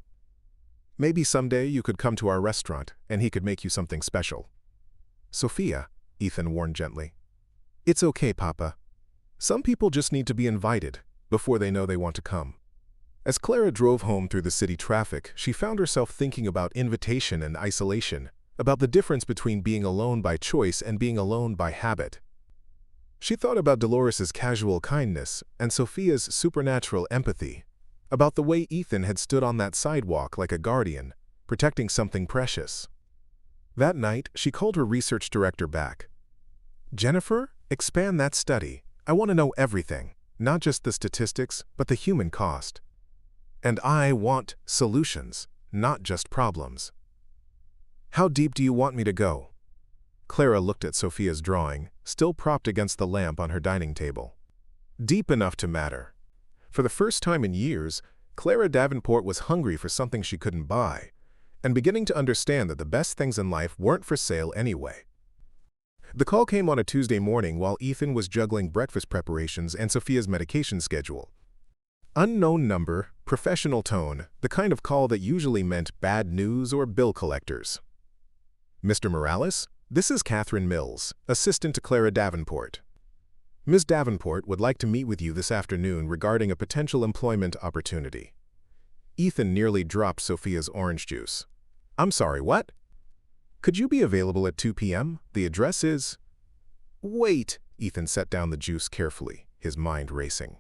Maybe someday you could come to our restaurant and he could make you something special." "Sophia," Ethan warned gently. "It's okay, Papa. Some people just need to be invited before they know they want to come." As Clara drove home through the city traffic, she found herself thinking about invitation and isolation, about the difference between being alone by choice and being alone by habit. She thought about Dolores's casual kindness and Sophia's supernatural empathy, about the way Ethan had stood on that sidewalk like a guardian, protecting something precious. That night, she called her research director back. "Jennifer, expand that study. I want to know everything, not just the statistics, but the human cost. And I want solutions, not just problems." "How deep do you want me to go?" Clara looked at Sophia's drawing, still propped against the lamp on her dining table. Deep enough to matter. For the first time in years, Clara Davenport was hungry for something she couldn't buy, and beginning to understand that the best things in life weren't for sale anyway. The call came on a Tuesday morning while Ethan was juggling breakfast preparations and Sophia's medication schedule. Unknown number, professional tone, the kind of call that usually meant bad news or bill collectors. "Mr. Morales, this is Catherine Mills, assistant to Clara Davenport. Ms. Davenport would like to meet with you this afternoon regarding a potential employment opportunity." Ethan nearly dropped Sophia's orange juice. "I'm sorry, what?" "Could you be available at 2 p.m.? The address is—" "Wait," Ethan set down the juice carefully, his mind racing.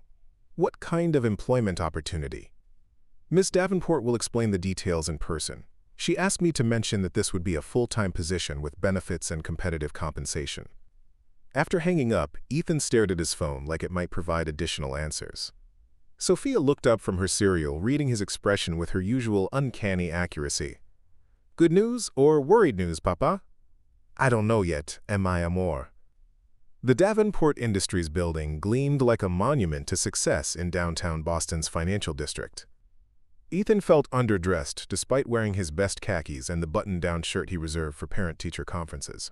"What kind of employment opportunity?" "Ms. Davenport will explain the details in person. She asked me to mention that this would be a full-time position with benefits and competitive compensation." After hanging up, Ethan stared at his phone like it might provide additional answers. Sophia looked up from her cereal, reading his expression with her usual uncanny accuracy. "Good news or worried news, Papa?" "I don't know yet, my amor." The Davenport Industries building gleamed like a monument to success in downtown Boston's financial district. Ethan felt underdressed despite wearing his best khakis and the button-down shirt he reserved for parent-teacher conferences.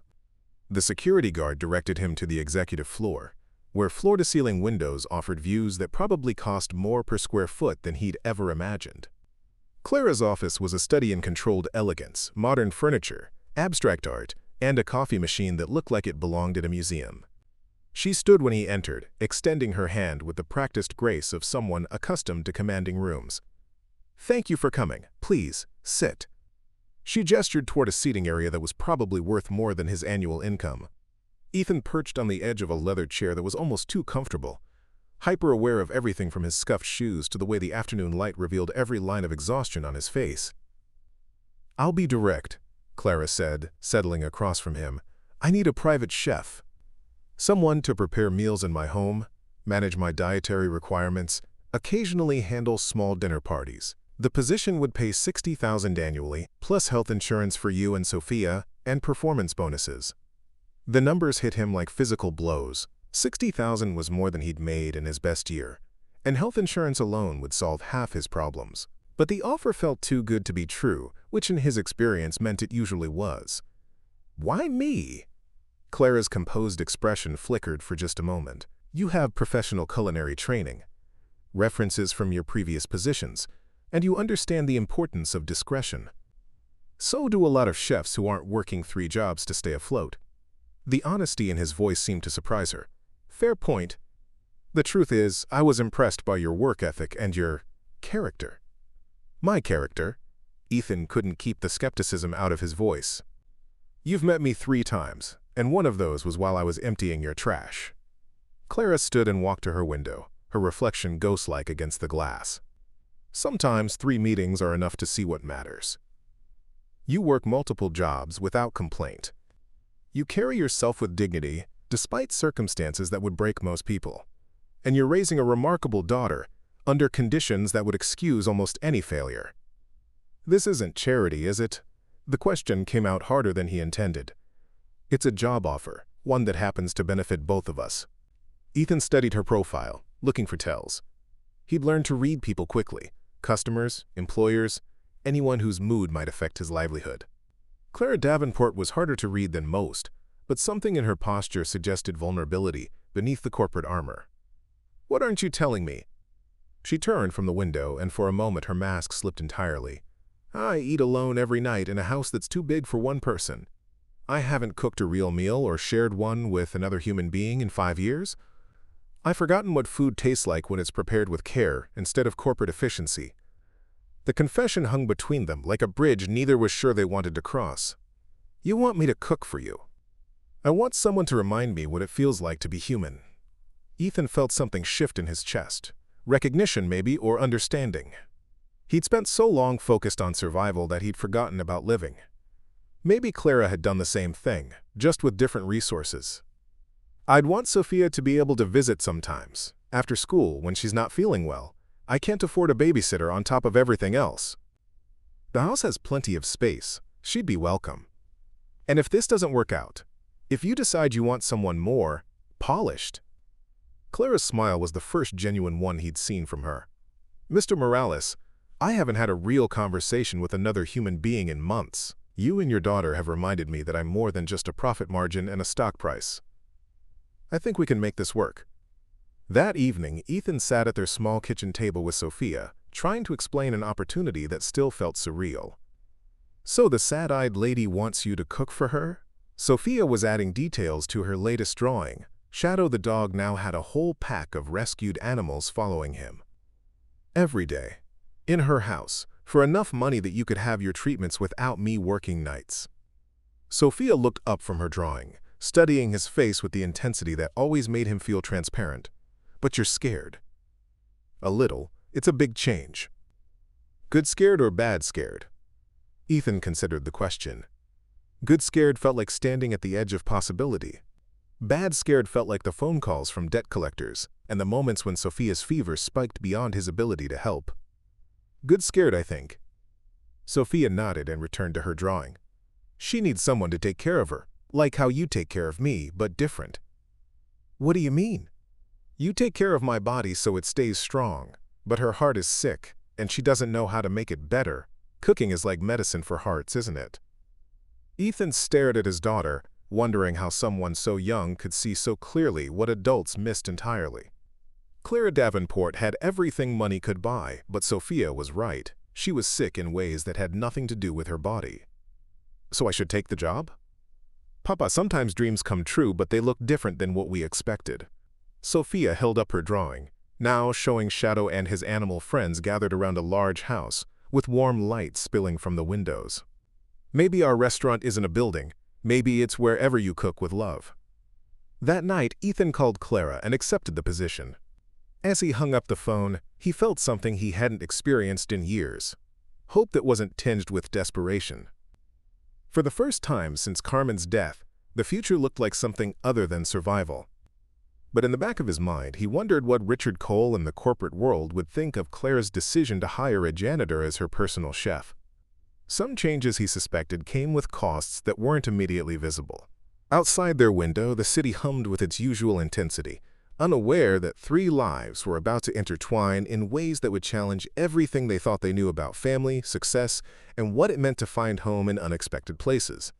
The security guard directed him to the executive floor, where floor-to-ceiling windows offered views that probably cost more per square foot than he'd ever imagined. Clara's office was a study in controlled elegance, modern furniture, abstract art, and a coffee machine that looked like it belonged at a museum. She stood when he entered, extending her hand with the practiced grace of someone accustomed to commanding rooms. "Thank you for coming. Please, sit." She gestured toward a seating area that was probably worth more than his annual income. Ethan perched on the edge of a leather chair that was almost too comfortable, hyper-aware of everything from his scuffed shoes to the way the afternoon light revealed every line of exhaustion on his face. "I'll be direct," Clara said, settling across from him. "I need a private chef. Someone to prepare meals in my home, manage my dietary requirements, occasionally handle small dinner parties. The position would pay $60,000 annually, plus health insurance for you and Sophia, and performance bonuses." The numbers hit him like physical blows. $60,000 was more than he'd made in his best year, and health insurance alone would solve half his problems. But the offer felt too good to be true, which in his experience meant it usually was. "Why me?" Clara's composed expression flickered for just a moment. "You have professional culinary training, references from your previous positions, and you understand the importance of discretion. So do a lot of chefs who aren't working 3 jobs to stay afloat." The honesty in his voice seemed to surprise her. "Fair point. The truth is, I was impressed by your work ethic and your character." "My character?" Ethan couldn't keep the skepticism out of his voice. "You've met me 3 times, and one of those was while I was emptying your trash." Clara stood and walked to her window, her reflection ghost-like against the glass. "Sometimes 3 meetings are enough to see what matters. You work multiple jobs without complaint. You carry yourself with dignity, despite circumstances that would break most people. And you're raising a remarkable daughter, under conditions that would excuse almost any failure. This isn't charity, is it?" The question came out harder than he intended. "It's a job offer, one that happens to benefit both of us." Ethan studied her profile, looking for tells. He'd learned to read people quickly: customers, employers, anyone whose mood might affect his livelihood. Clara Davenport was harder to read than most, but something in her posture suggested vulnerability beneath the corporate armor. "What aren't you telling me?" She turned from the window, and for a moment her mask slipped entirely. "I eat alone every night in a house that's too big for one person. I haven't cooked a real meal or shared one with another human being in 5 years. I've forgotten what food tastes like when it's prepared with care instead of corporate efficiency." The confession hung between them like a bridge neither was sure they wanted to cross. "You want me to cook for you?" "I want someone to remind me what it feels like to be human." Ethan felt something shift in his chest. Recognition, maybe, or understanding. He'd spent so long focused on survival that he'd forgotten about living. Maybe Clara had done the same thing, just with different resources. "I'd want Sophia to be able to visit sometimes, after school, when she's not feeling well. I can't afford a babysitter on top of everything else. The house has plenty of space. She'd be welcome. And if this doesn't work out, if you decide you want someone more polished." Clara's smile was the first genuine one he'd seen from her. "Mr. Morales, I haven't had a real conversation with another human being in months. You and your daughter have reminded me that I'm more than just a profit margin and a stock price. I think we can make this work." That evening, Ethan sat at their small kitchen table with Sophia, trying to explain an opportunity that still felt surreal. "So the sad-eyed lady wants you to cook for her?" Sophia was adding details to her latest drawing. Shadow the dog now had a whole pack of rescued animals following him. "Every day. In her house, for enough money that you could have your treatments without me working nights." Sophia looked up from her drawing, studying his face with the intensity that always made him feel transparent. "But you're scared." "A little. It's a big change." "Good scared or bad scared?" Ethan considered the question. Good scared felt like standing at the edge of possibility. Bad scared felt like the phone calls from debt collectors and the moments when Sophia's fever spiked beyond his ability to help. "Good scared, I think." Sophia nodded and returned to her drawing. "She needs someone to take care of her, like how you take care of me, but different." "What do you mean?" "You take care of my body so it stays strong, but her heart is sick, and she doesn't know how to make it better. Cooking is like medicine for hearts, isn't it?" Ethan stared at his daughter, wondering how someone so young could see so clearly what adults missed entirely. Clara Davenport had everything money could buy, but Sophia was right. She was sick in ways that had nothing to do with her body. "So I should take the job?" "Papa, sometimes dreams come true, but they look different than what we expected." Sophia held up her drawing, now showing Shadow and his animal friends gathered around a large house, with warm light spilling from the windows. Maybe our restaurant isn't a building. Maybe it's wherever you cook with love. That night, Ethan called Clara and accepted the position. As he hung up the phone, he felt something he hadn't experienced in years. Hope that wasn't tinged with desperation. For the first time since Carmen's death, the future looked like something other than survival. But in the back of his mind, he wondered what Richard Cole and the corporate world would think of Clara's decision to hire a janitor as her personal chef. Some changes, he suspected, came with costs that weren't immediately visible. Outside their window, the city hummed with its usual intensity, unaware that 3 lives were about to intertwine in ways that would challenge everything they thought they knew about family, success, and what it meant to find home in unexpected places.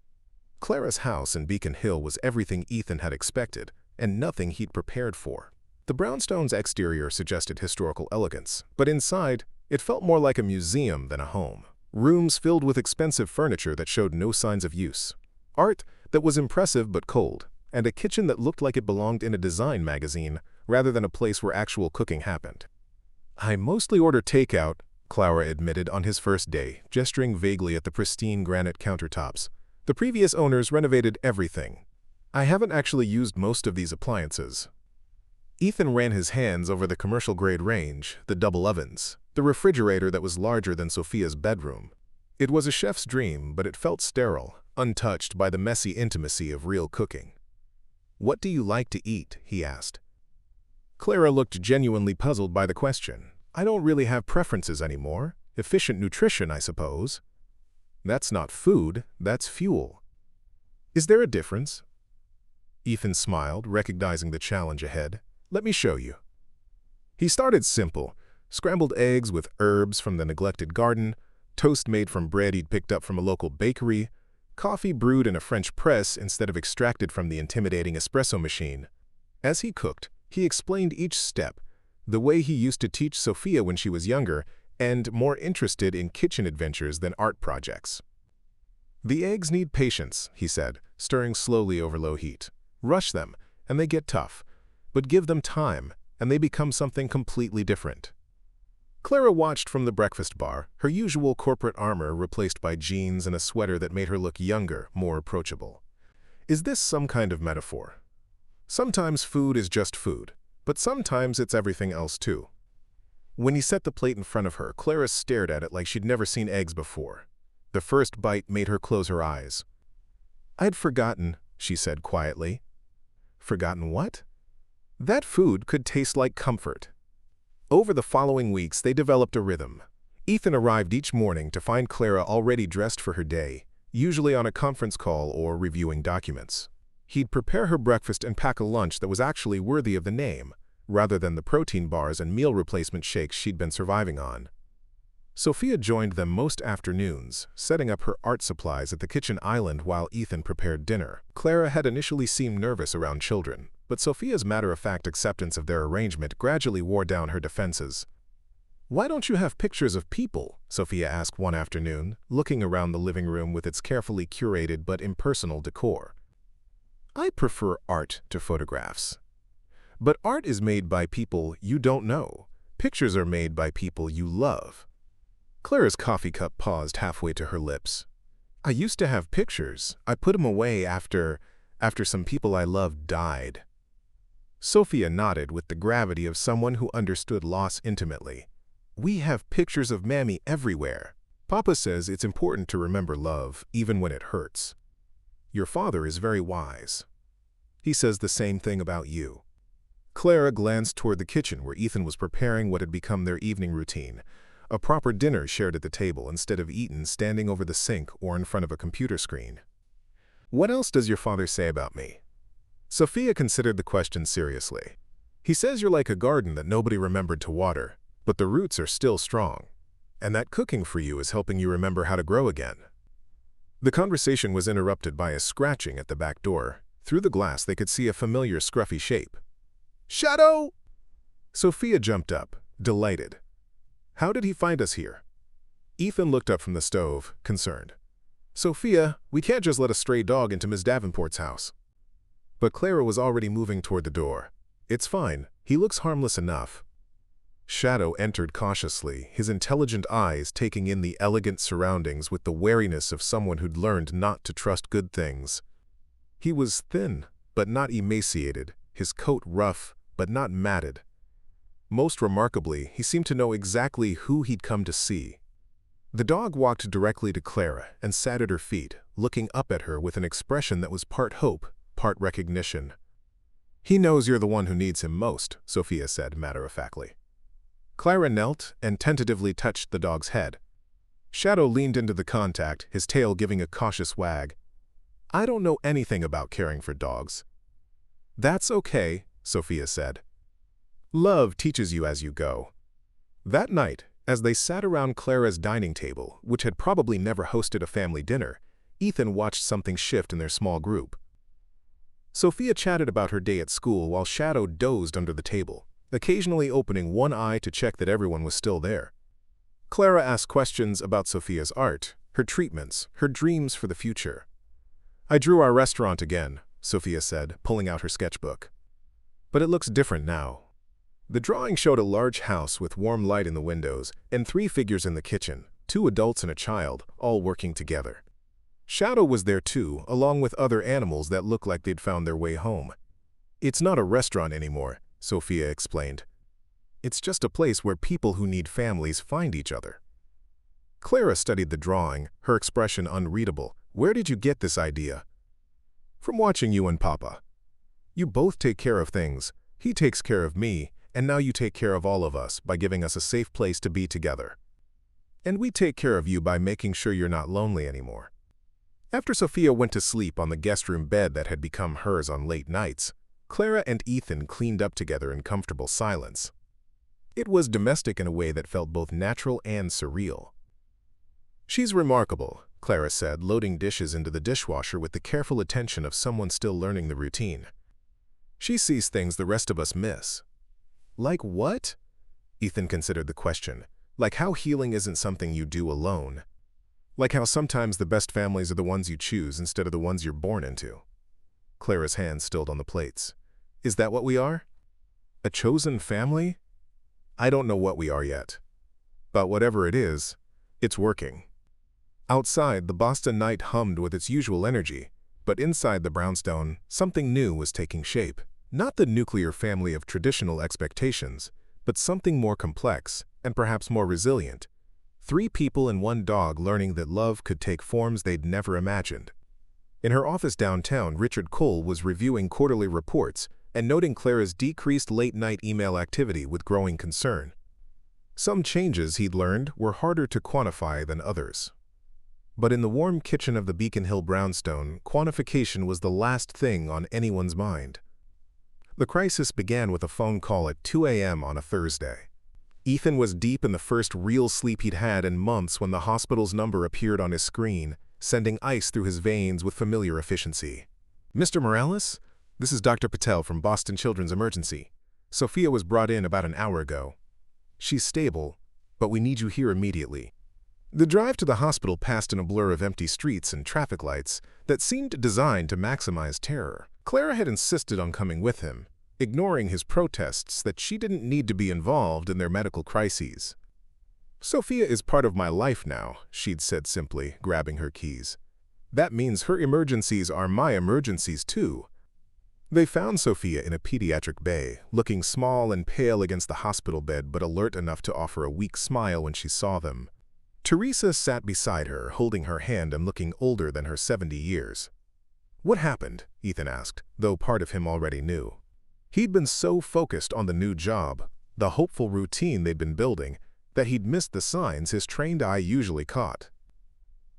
Clara's house in Beacon Hill was everything Ethan had expected, and nothing he'd prepared for. The brownstone's exterior suggested historical elegance, but inside, it felt more like a museum than a home. Rooms filled with expensive furniture that showed no signs of use. Art that was impressive but cold, and a kitchen that looked like it belonged in a design magazine rather than a place where actual cooking happened. "I mostly order takeout," Clara admitted on his first day, gesturing vaguely at the pristine granite countertops. "The previous owners renovated everything. I haven't actually used most of these appliances." Ethan ran his hands over the commercial-grade range, the double ovens, the refrigerator that was larger than Sophia's bedroom. It was a chef's dream, but it felt sterile, untouched by the messy intimacy of real cooking. "What do you like to eat?" he asked. Clara looked genuinely puzzled by the question. "I don't really have preferences anymore. Efficient nutrition, I suppose." "That's not food, that's fuel." "Is there a difference?" Ethan smiled, recognizing the challenge ahead. "Let me show you." He started simple: scrambled eggs with herbs from the neglected garden, toast made from bread he'd picked up from a local bakery, coffee brewed in a French press instead of extracted from the intimidating espresso machine. As he cooked, he explained each step, the way he used to teach Sophia when she was younger and more interested in kitchen adventures than art projects. "The eggs need patience," he said, stirring slowly over low heat. "Rush them, and they get tough. But give them time, and they become something completely different." Clara watched from the breakfast bar, her usual corporate armor replaced by jeans and a sweater that made her look younger, more approachable. Is this some kind of metaphor? Sometimes food is just food, but sometimes it's everything else too. When he set the plate in front of her, Clara stared at it like she'd never seen eggs before. The first bite made her close her eyes. "I'd forgotten," she said quietly. "Forgotten what?" "That food could taste like comfort." Over the following weeks, they developed a rhythm. Ethan arrived each morning to find Clara already dressed for her day, usually on a conference call or reviewing documents. He'd prepare her breakfast and pack a lunch that was actually worthy of the name, rather than the protein bars and meal replacement shakes she'd been surviving on. Sophia joined them most afternoons, setting up her art supplies at the kitchen island while Ethan prepared dinner. Clara had initially seemed nervous around children, but Sophia's matter-of-fact acceptance of their arrangement gradually wore down her defenses. "Why don't you have pictures of people?" Sophia asked one afternoon, looking around the living room with its carefully curated but impersonal decor. "I prefer art to photographs." "But art is made by people you don't know. Pictures are made by people you love." Clara's coffee cup paused halfway to her lips. "I used to have pictures. I put them away after some people I loved died." Sophia nodded with the gravity of someone who understood loss intimately. "We have pictures of Mammy everywhere. Papa says it's important to remember love, even when it hurts. Your father is very wise. He says the same thing about you." Clara glanced toward the kitchen where Ethan was preparing what had become their evening routine, a proper dinner shared at the table instead of eaten standing over the sink or in front of a computer screen. "What else does your father say about me?" Sophia considered the question seriously. "He says you're like a garden that nobody remembered to water, but the roots are still strong, and that cooking for you is helping you remember how to grow again." The conversation was interrupted by a scratching at the back door. Through the glass they could see a familiar scruffy shape. "Shadow!" Sophia jumped up, delighted. "How did he find us here?" Ethan looked up from the stove, concerned. "Sophia, we can't just let a stray dog into Miss Davenport's house." But Clara was already moving toward the door. "It's fine. He looks harmless enough." Shadow entered cautiously, his intelligent eyes taking in the elegant surroundings with the wariness of someone who'd learned not to trust good things. He was thin, but not emaciated, his coat rough, but not matted. Most remarkably, he seemed to know exactly who he'd come to see. The dog walked directly to Clara and sat at her feet, looking up at her with an expression that was part hope, part recognition. "He knows you're the one who needs him most," Sophia said matter-of-factly. Clara knelt and tentatively touched the dog's head. Shadow leaned into the contact, his tail giving a cautious wag. "I don't know anything about caring for dogs." "That's okay," Sophia said. "Love teaches you as you go." That night, as they sat around Clara's dining table, which had probably never hosted a family dinner, Ethan watched something shift in their small group. Sophia chatted about her day at school while Shadow dozed under the table, occasionally opening one eye to check that everyone was still there. Clara asked questions about Sophia's art, her treatments, her dreams for the future. "I drew our restaurant again," Sophia said, pulling out her sketchbook. "But it looks different now." The drawing showed a large house with warm light in the windows and 3 figures in the kitchen, 2 adults and a child, all working together. Shadow was there too, along with other animals that looked like they'd found their way home. "It's not a restaurant anymore," Sophia explained. "It's just a place where people who need families find each other." Clara studied the drawing, her expression unreadable. "Where did you get this idea?" "From watching you and Papa. You both take care of things. He takes care of me, and now you take care of all of us by giving us a safe place to be together. And we take care of you by making sure you're not lonely anymore." After Sophia went to sleep on the guest room bed that had become hers on late nights, Clara and Ethan cleaned up together in comfortable silence. It was domestic in a way that felt both natural and surreal. "She's remarkable," Clara said, loading dishes into the dishwasher with the careful attention of someone still learning the routine. "She sees things the rest of us miss." "Like what?" Ethan considered the question. "Like how healing isn't something you do alone. Like how sometimes the best families are the ones you choose instead of the ones you're born into." Clara's hands stilled on the plates. "Is that what we are? A chosen family? I don't know what we are yet. But whatever it is, it's working." Outside, the Boston night hummed with its usual energy, but inside the brownstone, something new was taking shape. Not the nuclear family of traditional expectations, but something more complex and perhaps more resilient. 3 people and 1 dog learning that love could take forms they'd never imagined. In her office downtown, Richard Cole was reviewing quarterly reports and noting Clara's decreased late-night email activity with growing concern. Some changes, he'd learned, were harder to quantify than others. But in the warm kitchen of the Beacon Hill brownstone, quantification was the last thing on anyone's mind. The crisis began with a phone call at 2 a.m. on a Thursday. Ethan was deep in the first real sleep he'd had in months when the hospital's number appeared on his screen, sending ice through his veins with familiar efficiency. "Mr. Morales? This is Dr. Patel from Boston Children's Emergency. Sophia was brought in about an hour ago. She's stable, but we need you here immediately." The drive to the hospital passed in a blur of empty streets and traffic lights that seemed designed to maximize terror. Clara had insisted on coming with him, ignoring his protests that she didn't need to be involved in their medical crises. "Sophia is part of my life now," she'd said simply, grabbing her keys. "That means her emergencies are my emergencies too." They found Sophia in a pediatric bay, looking small and pale against the hospital bed but alert enough to offer a weak smile when she saw them. Teresa sat beside her, holding her hand and looking older than her 70 years. "What happened?" Ethan asked, though part of him already knew. He'd been so focused on the new job, the hopeful routine they'd been building, that he'd missed the signs his trained eye usually caught.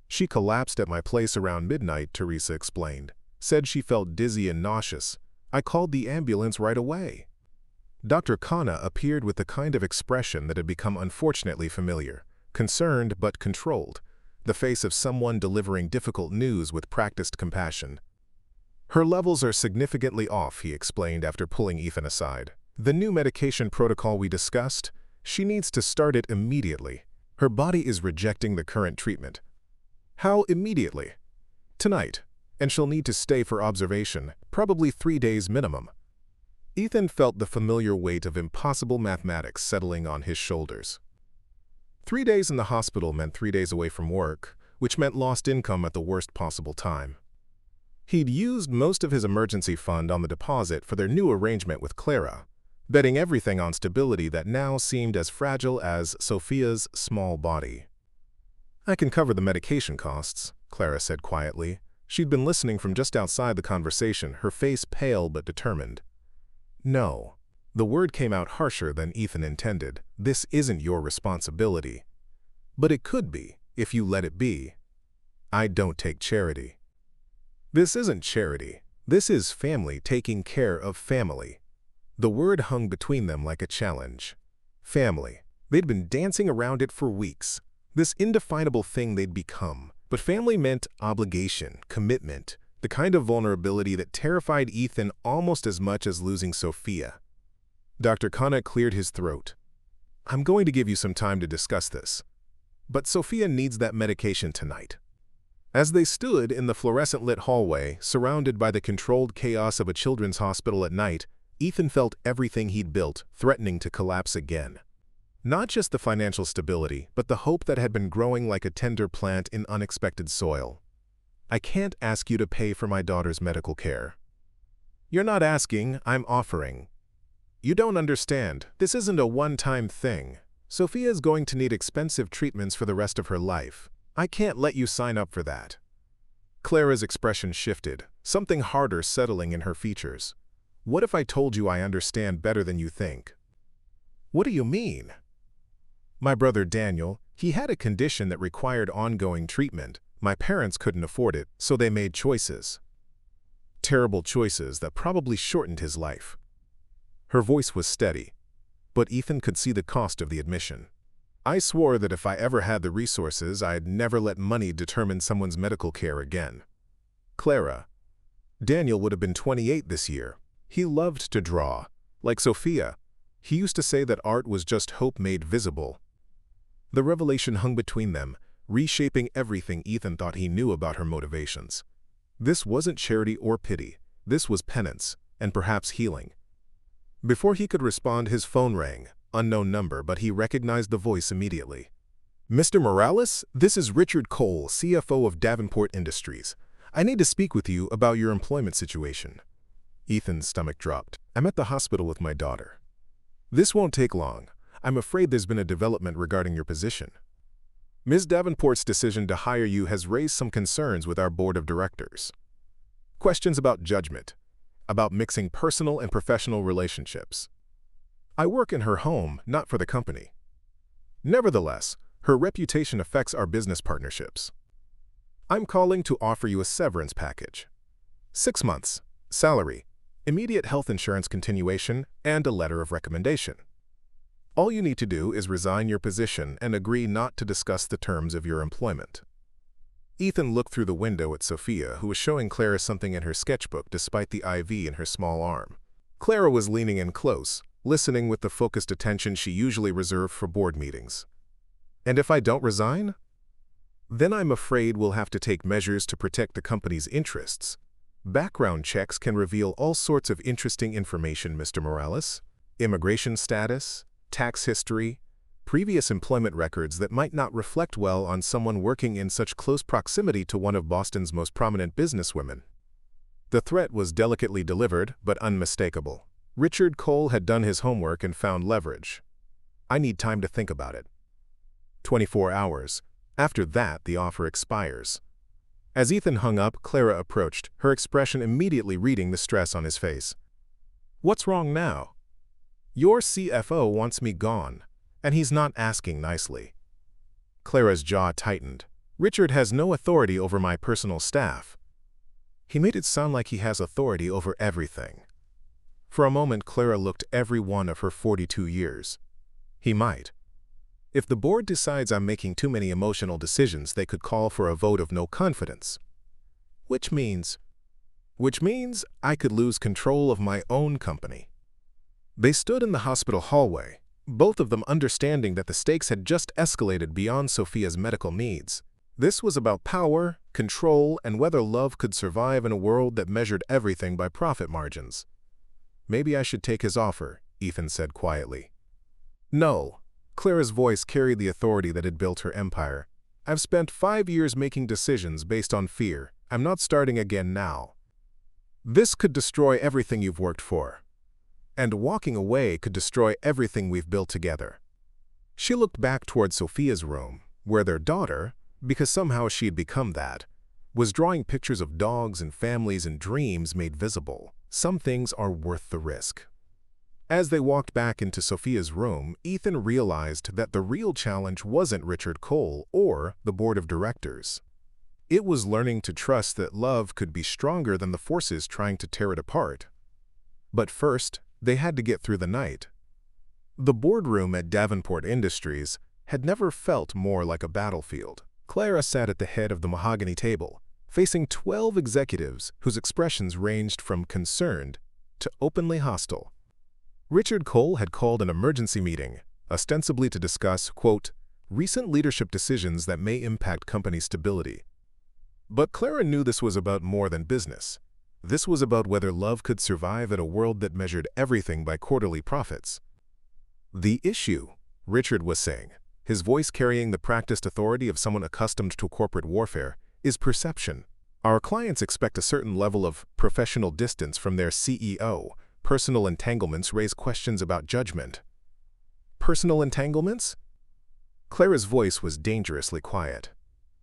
"She collapsed at my place around midnight," Teresa explained. "Said she felt dizzy and nauseous. I called the ambulance right away." Dr. Khanna appeared with the kind of expression that had become unfortunately familiar. Concerned but controlled, the face of someone delivering difficult news with practiced compassion. "Her levels are significantly off," he explained after pulling Ethan aside. "The new medication protocol we discussed, she needs to start it immediately. Her body is rejecting the current treatment." "How immediately?" "Tonight, and she'll need to stay for observation, probably 3 days minimum." Ethan felt the familiar weight of impossible mathematics settling on his shoulders. 3 days in the hospital meant 3 days away from work, which meant lost income at the worst possible time. He'd used most of his emergency fund on the deposit for their new arrangement with Clara, betting everything on stability that now seemed as fragile as Sophia's small body. "I can cover the medication costs," Clara said quietly. She'd been listening from just outside the conversation, her face pale but determined. "No." The word came out harsher than Ethan intended. "This isn't your responsibility. But it could be, if you let it be. I don't take charity." "This isn't charity. This is family taking care of family." The word hung between them like a challenge. Family. They'd been dancing around it for weeks. This indefinable thing they'd become. But family meant obligation, commitment, the kind of vulnerability that terrified Ethan almost as much as losing Sophia. Dr. Khanna cleared his throat. "I'm going to give you some time to discuss this. But Sophia needs that medication tonight." As they stood in the fluorescent-lit hallway, surrounded by the controlled chaos of a children's hospital at night, Ethan felt everything he'd built threatening to collapse again. Not just the financial stability, but the hope that had been growing like a tender plant in unexpected soil. "I can't ask you to pay for my daughter's medical care." "You're not asking, I'm offering." "You don't understand. This isn't a one-time thing. Sophia is going to need expensive treatments for the rest of her life. I can't let you sign up for that." Clara's expression shifted, something harder settling in her features. "What if I told you I understand better than you think?" "What do you mean?" "My brother Daniel, he had a condition that required ongoing treatment. My parents couldn't afford it, so they made choices. Terrible choices that probably shortened his life." Her voice was steady, but Ethan could see the cost of the admission. "I swore that if I ever had the resources, I'd never let money determine someone's medical care again." "Clara, Daniel would have been 28 this year. He loved to draw. Like Sophia, he used to say that art was just hope made visible." The revelation hung between them, reshaping everything Ethan thought he knew about her motivations. This wasn't charity or pity. This was penance, and perhaps healing. Before he could respond, his phone rang. Unknown number, but he recognized the voice immediately. "Mr. Morales, this is Richard Cole, CFO of Davenport Industries. I need to speak with you about your employment situation." Ethan's stomach dropped. "I'm at the hospital with my daughter." "This won't take long. I'm afraid there's been a development regarding your position. Ms. Davenport's decision to hire you has raised some concerns with our board of directors. Questions about judgment, about mixing personal and professional relationships. I work in her home, not for the company. Nevertheless, her reputation affects our business partnerships. I'm calling to offer you a severance package. 6 months, salary, immediate health insurance continuation, and a letter of recommendation. All you need to do is resign your position and agree not to discuss the terms of your employment." Ethan looked through the window at Sophia, who was showing Clara something in her sketchbook despite the IV in her small arm. Clara was leaning in close, listening with the focused attention she usually reserved for board meetings. "And if I don't resign? Then I'm afraid we'll have to take measures to protect the company's interests. Background checks can reveal all sorts of interesting information, Mr. Morales. Immigration status, tax history, previous employment records that might not reflect well on someone working in such close proximity to one of Boston's most prominent businesswomen." The threat was delicately delivered, but unmistakable. Richard Cole had done his homework and found leverage. "I need time to think about it." 24 hours. After that, the offer expires. As Ethan hung up, Clara approached, her expression immediately reading the stress on his face. "What's wrong now?" "Your CFO wants me gone, and he's not asking nicely." Clara's jaw tightened. "Richard has no authority over my personal staff." He made it sound like he has authority over everything. For a moment, Clara looked every one of her 42 years. He might. If the board decides I'm making too many emotional decisions, they could call for a vote of no confidence. Which means I could lose control of my own company. They stood in the hospital hallway, both of them understanding that the stakes had just escalated beyond Sophia's medical needs. This was about power, control, and whether love could survive in a world that measured everything by profit margins. Maybe I should take his offer, Ethan said quietly. No. Clara's voice carried the authority that had built her empire. I've spent 5 years making decisions based on fear. I'm not starting again now. This could destroy everything you've worked for. And walking away could destroy everything we've built together. She looked back toward Sophia's room, where their daughter, because somehow she had become that, was drawing pictures of dogs and families and dreams made visible. Some things are worth the risk. As they walked back into Sophia's room, Ethan realized that the real challenge wasn't Richard Cole or the board of directors. It was learning to trust that love could be stronger than the forces trying to tear it apart. But first, they had to get through the night. The boardroom at Davenport Industries had never felt more like a battlefield. Clara sat at the head of the mahogany table, facing 12 executives whose expressions ranged from concerned to openly hostile. Richard Cole had called an emergency meeting, ostensibly to discuss, quote, recent leadership decisions that may impact company stability. But Clara knew this was about more than business. This was about whether love could survive in a world that measured everything by quarterly profits. The issue, Richard was saying, his voice carrying the practiced authority of someone accustomed to corporate warfare, is perception. Our clients expect a certain level of professional distance from their CEO. Personal entanglements raise questions about judgment. Personal entanglements? Clara's voice was dangerously quiet.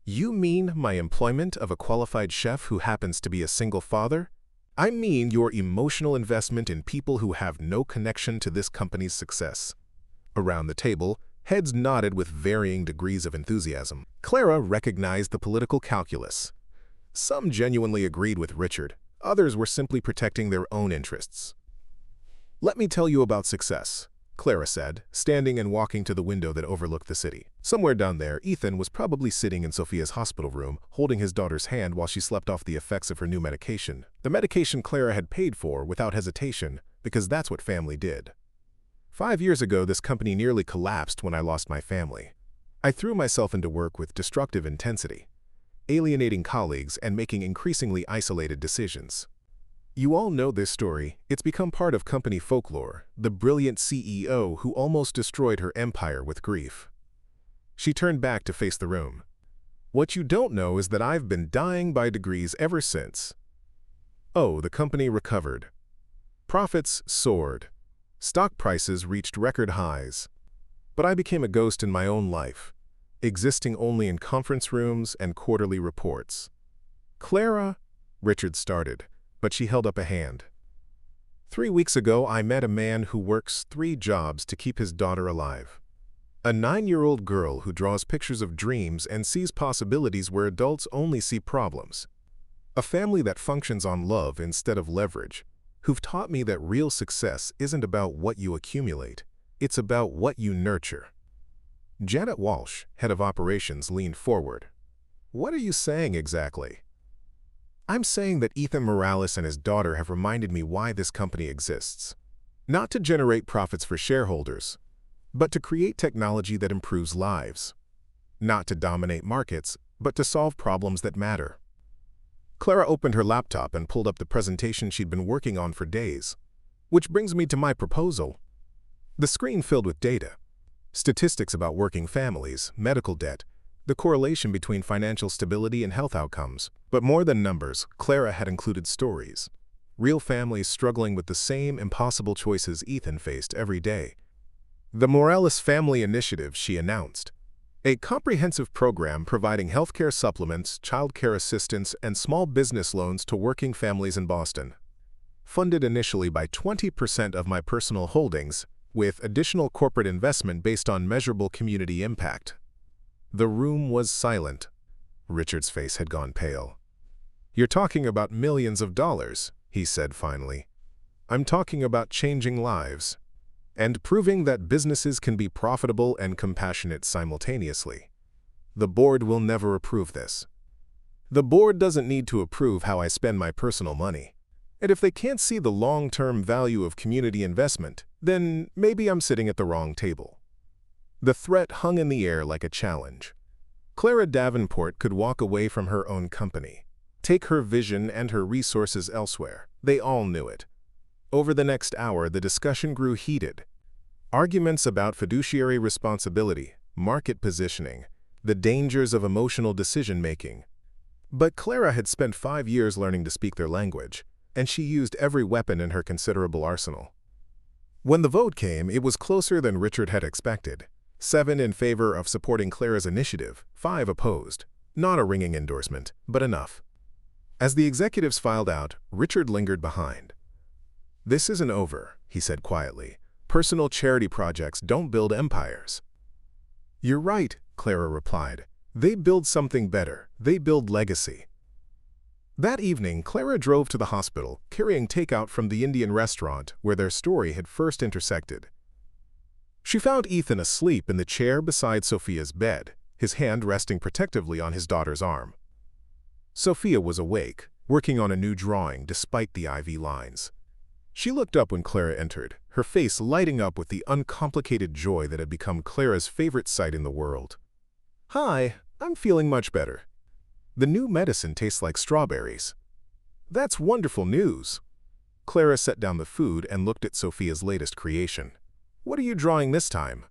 You mean my employment of a qualified chef who happens to be a single father? I mean your emotional investment in people who have no connection to this company's success. Around the table, heads nodded with varying degrees of enthusiasm. Clara recognized the political calculus. Some genuinely agreed with Richard. Others were simply protecting their own interests. Let me tell you about success, Clara said, standing and walking to the window that overlooked the city. Somewhere down there, Ethan was probably sitting in Sophia's hospital room, holding his daughter's hand while she slept off the effects of her new medication. The medication Clara had paid for without hesitation, because that's what family did. 5 years ago, this company nearly collapsed when I lost my family. I threw myself into work with destructive intensity, alienating colleagues and making increasingly isolated decisions. You all know this story. It's become part of company folklore, the brilliant CEO who almost destroyed her empire with grief. She turned back to face the room. What you don't know is that I've been dying by degrees ever since. Oh, the company recovered. Profits soared. Stock prices reached record highs. But I became a ghost in my own life, existing only in conference rooms and quarterly reports. Clara, Richard started, but she held up a hand. 3 weeks ago, I met a man who works 3 jobs to keep his daughter alive. A 9-year-old girl who draws pictures of dreams and sees possibilities where adults only see problems. A family that functions on love instead of leverage, who've taught me that real success isn't about what you accumulate, it's about what you nurture. Janet Walsh, head of operations, leaned forward. What are you saying exactly? I'm saying that Ethan Morales and his daughter have reminded me why this company exists. Not to generate profits for shareholders, but to create technology that improves lives. Not to dominate markets, but to solve problems that matter. Clara opened her laptop and pulled up the presentation she'd been working on for days. Which brings me to my proposal. The screen filled with data. Statistics about working families, medical debt, the correlation between financial stability and health outcomes. But more than numbers, Clara had included stories. Real families struggling with the same impossible choices Ethan faced every day. The Morales Family Initiative, she announced. A comprehensive program providing healthcare supplements, childcare assistance, and small business loans to working families in Boston. Funded initially by 20% of my personal holdings, with additional corporate investment based on measurable community impact. The room was silent. Richard's face had gone pale. You're talking about millions of dollars, he said finally. I'm talking about changing lives and proving that businesses can be profitable and compassionate simultaneously. The board will never approve this. The board doesn't need to approve how I spend my personal money. And if they can't see the long-term value of community investment, then maybe I'm sitting at the wrong table. The threat hung in the air like a challenge. Clara Davenport could walk away from her own company, take her vision and her resources elsewhere. They all knew it. Over the next hour, the discussion grew heated. Arguments about fiduciary responsibility, market positioning, the dangers of emotional decision-making. But Clara had spent 5 years learning to speak their language, and she used every weapon in her considerable arsenal. When the vote came, it was closer than Richard had expected. 7 in favor of supporting Clara's initiative, 5 opposed. Not a ringing endorsement, but enough. As the executives filed out, Richard lingered behind. "This isn't over," he said quietly. "Personal charity projects don't build empires." "You're right," Clara replied. "They build something better. They build legacy." That evening, Clara drove to the hospital, carrying takeout from the Indian restaurant where their story had first intersected. She found Ethan asleep in the chair beside Sophia's bed, his hand resting protectively on his daughter's arm. Sophia was awake, working on a new drawing despite the IV lines. She looked up when Clara entered, her face lighting up with the uncomplicated joy that had become Clara's favorite sight in the world. "Hi, I'm feeling much better. The new medicine tastes like strawberries." "That's wonderful news." Clara set down the food and looked at Sophia's latest creation. "What are you drawing this time?"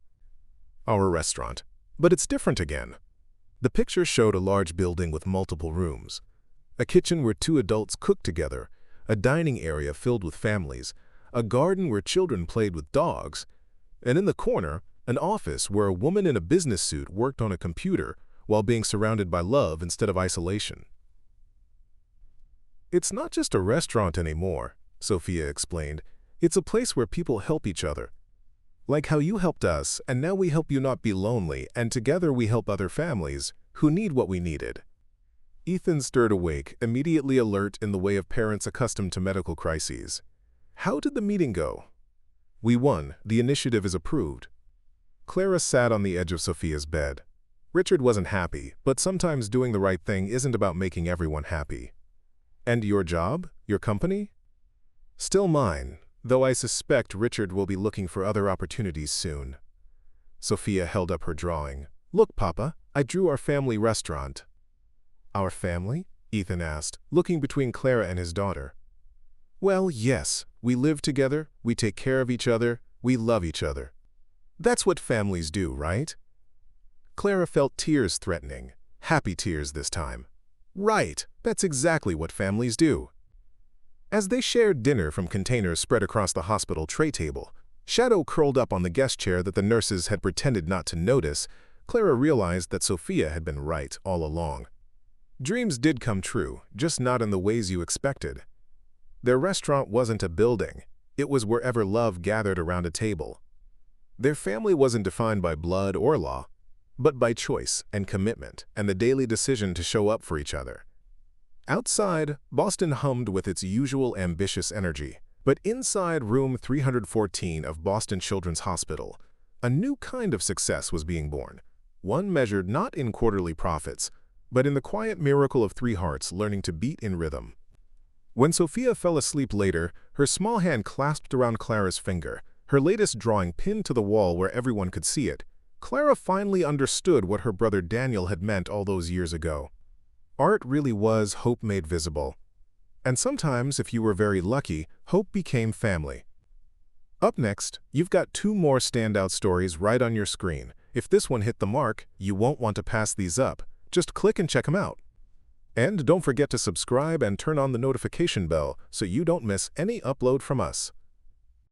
"Our restaurant. But it's different again." The picture showed a large building with multiple rooms. A kitchen where 2 adults cooked together, a dining area filled with families, a garden where children played with dogs, and in the corner, an office where a woman in a business suit worked on a computer while being surrounded by love instead of isolation. "It's not just a restaurant anymore," Sophia explained. "It's a place where people help each other. Like how you helped us, and now we help you not be lonely, and together we help other families who need what we needed." Ethan stirred awake, immediately alert in the way of parents accustomed to medical crises. "How did the meeting go?" "We won. The initiative is approved." Clara sat on the edge of Sophia's bed. Richard wasn't happy, but sometimes doing the right thing isn't about making everyone happy. "And your job? Your company?" "Still mine, though I suspect Richard will be looking for other opportunities soon." Sophia held up her drawing. "Look, Papa, I drew our family restaurant." "Our family?" Ethan asked, looking between Clara and his daughter. "Well, yes, we live together, we take care of each other, we love each other. That's what families do, right?" Clara felt tears threatening, happy tears this time. "Right, that's exactly what families do." As they shared dinner from containers spread across the hospital tray table, Shadow curled up on the guest chair that the nurses had pretended not to notice, Clara realized that Sophia had been right all along. Dreams did come true, just not in the ways you expected. Their restaurant wasn't a building, it was wherever love gathered around a table. Their family wasn't defined by blood or law, but by choice and commitment and the daily decision to show up for each other. Outside, Boston hummed with its usual ambitious energy, but inside room 314 of Boston Children's Hospital, a new kind of success was being born, one measured not in quarterly profits, but in the quiet miracle of 3 hearts learning to beat in rhythm. When Sophia fell asleep later, her small hand clasped around Clara's finger, her latest drawing pinned to the wall where everyone could see it, Clara finally understood what her brother Daniel had meant all those years ago. Art really was hope made visible. And sometimes, if you were very lucky, hope became family. Up next, you've got 2 more standout stories right on your screen. If this one hit the mark, you won't want to pass these up. Just click and check them out. And don't forget to subscribe and turn on the notification bell so you don't miss any upload from us.